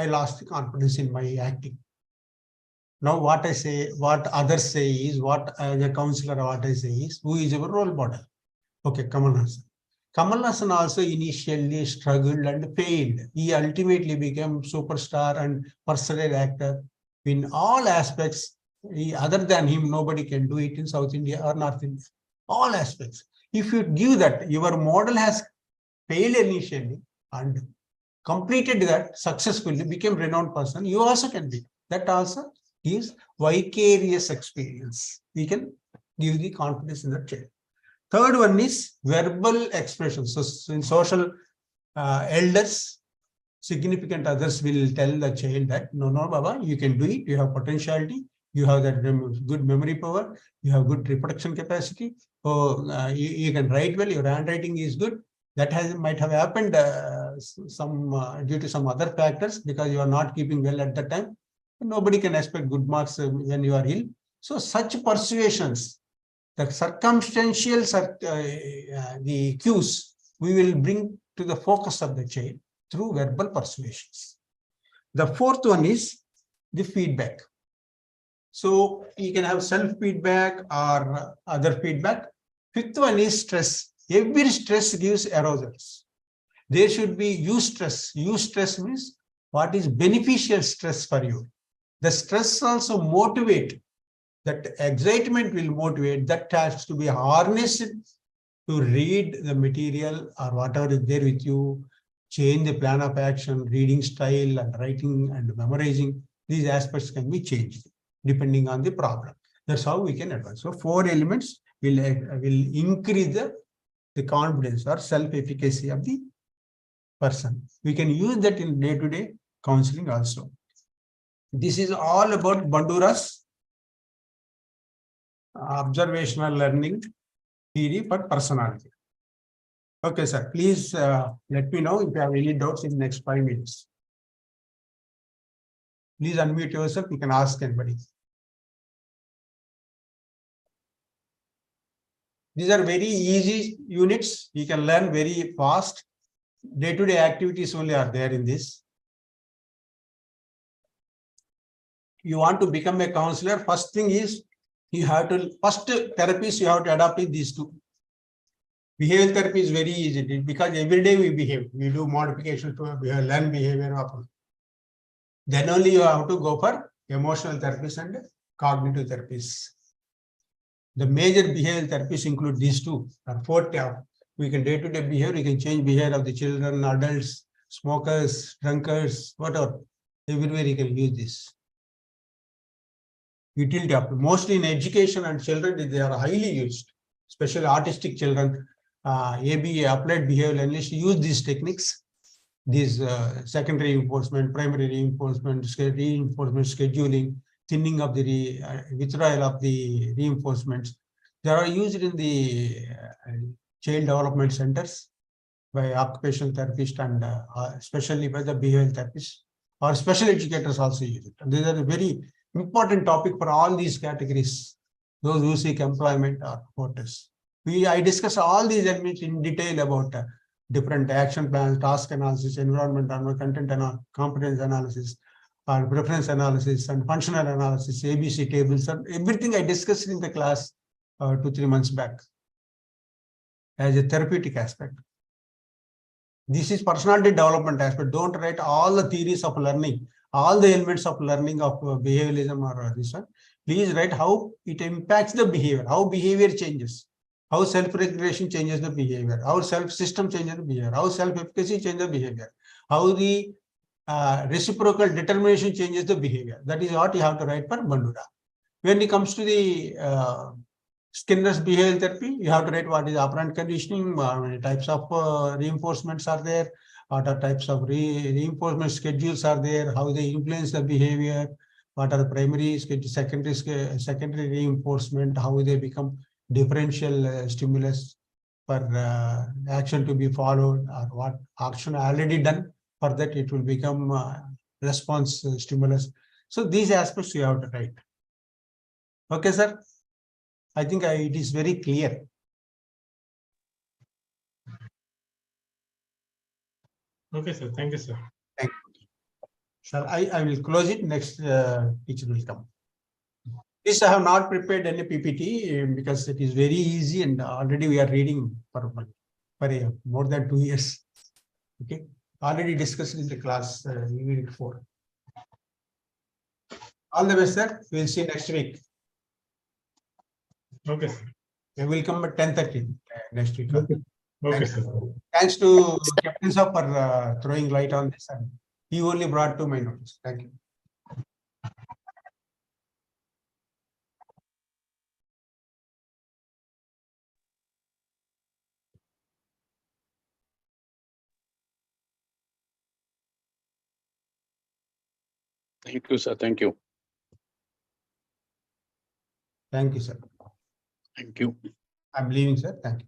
lost the confidence in my acting. Now what I say, what others say is, what as a counselor, what I say is, who is our role model? Okay, Kamal Hassan. Kamal Hassan also initially struggled and failed. He ultimately became superstar and personal actor. In all aspects, other than him, nobody can do it in South India or North India. All aspects. If you give that, your model has failed initially and completed that successfully, became renowned person, you also can be. That also gives vicarious experience. We can give the confidence in the child. Third one is verbal expression. So in social elders, significant others will tell the child that, no, Baba, you can do it. You have potentiality. You have that good memory power. You have good reproduction capacity. You can write well. Your handwriting is good. That might have happened due to some other factors because you are not keeping well at that time. Nobody can expect good marks when you are ill. So such persuasions, the circumstantial, the cues, we will bring to the focus of the child through verbal persuasions. The fourth one is the feedback. So you can have self-feedback or other feedback. Fifth one is stress. Every stress gives arousals. There should be eustress. Eustress means what is beneficial stress for you. The stress also motivate. That excitement will motivate. That has to be harnessed to read the material or whatever is there with you, change the plan of action, reading style and writing and memorizing. These aspects can be changed depending on the problem. That's how we can advance. So 4 elements will increase the confidence or self-efficacy of the person. We can use that in day-to-day counseling also. This is all about Bandura's observational learning theory for personality. Okay, sir. Please let me know if you have any doubts in the next 5 minutes. Please unmute yourself. You can ask anybody. These are very easy units. You can learn very fast. Day-to-day activities only are there in this. You want to become a counselor, first thing is you have to, first therapies you have to adopt these 2. Behavioral therapy is very easy because every day we behave. We do modification to behavior, learn behavior. Then only you have to go for emotional therapies and cognitive therapies. The major behavioral therapies include these 2 or 4. We can day-to-day behavior, we can change behavior of the children, adults, smokers, drunkards, whatever. Everywhere you can use this. Utility of mostly in education and children, they are highly used, especially autistic children. ABA, applied behavioral analysts, use these techniques, these secondary reinforcement, primary reinforcement, scheduling, thinning of the withdrawal of the reinforcements. They are used in the child development centers by occupational therapists and especially by the behavioral therapists, or special educators also use it. And these are a very important topic for all these categories, those who seek employment or quotas. I discuss all these elements in detail about different action plans, task analysis, environment, content analysis, competence analysis, or preference analysis, and functional analysis, ABC tables, and everything I discussed in the class 2-3 months back as a therapeutic aspect. This is personality development aspect. Don't write all the theories of learning, all the elements of learning of behavioralism or this one. Please write how it impacts the behavior, how behavior changes, how self-regulation changes the behavior, how self-system changes the behavior, how self-efficacy changes the behavior, how the reciprocal determination changes the behavior. That is what you have to write for Bandura. When it comes to the Skinner's behavioral therapy, you have to write what is operant conditioning, how many types of reinforcements are there, what are types of reinforcement schedules are there, how they influence the behavior, what are the primary schedule, secondary reinforcement, how they become differential stimulus for action to be followed, or what action already done, for that it will become response stimulus. So these aspects you have to write. Okay, sir. I think it is very clear. Okay, sir. Thank you, sir. Thank you. Sir, I will close it. Next teacher will come. This I have not prepared any PPT because it is very easy and already we are reading for more than 2 years. Okay, already discussed in the class unit 4. All the best, sir. We will see next week. Okay, sir. We will come at 10:30 next week. Okay, okay, Thank sir. Thanks to Captain Sir for throwing light on this, and he only brought to my notice. Thank you. Thank you, sir. Thank you. Thank you, sir. Thank you. I'm leaving, sir. Thank you.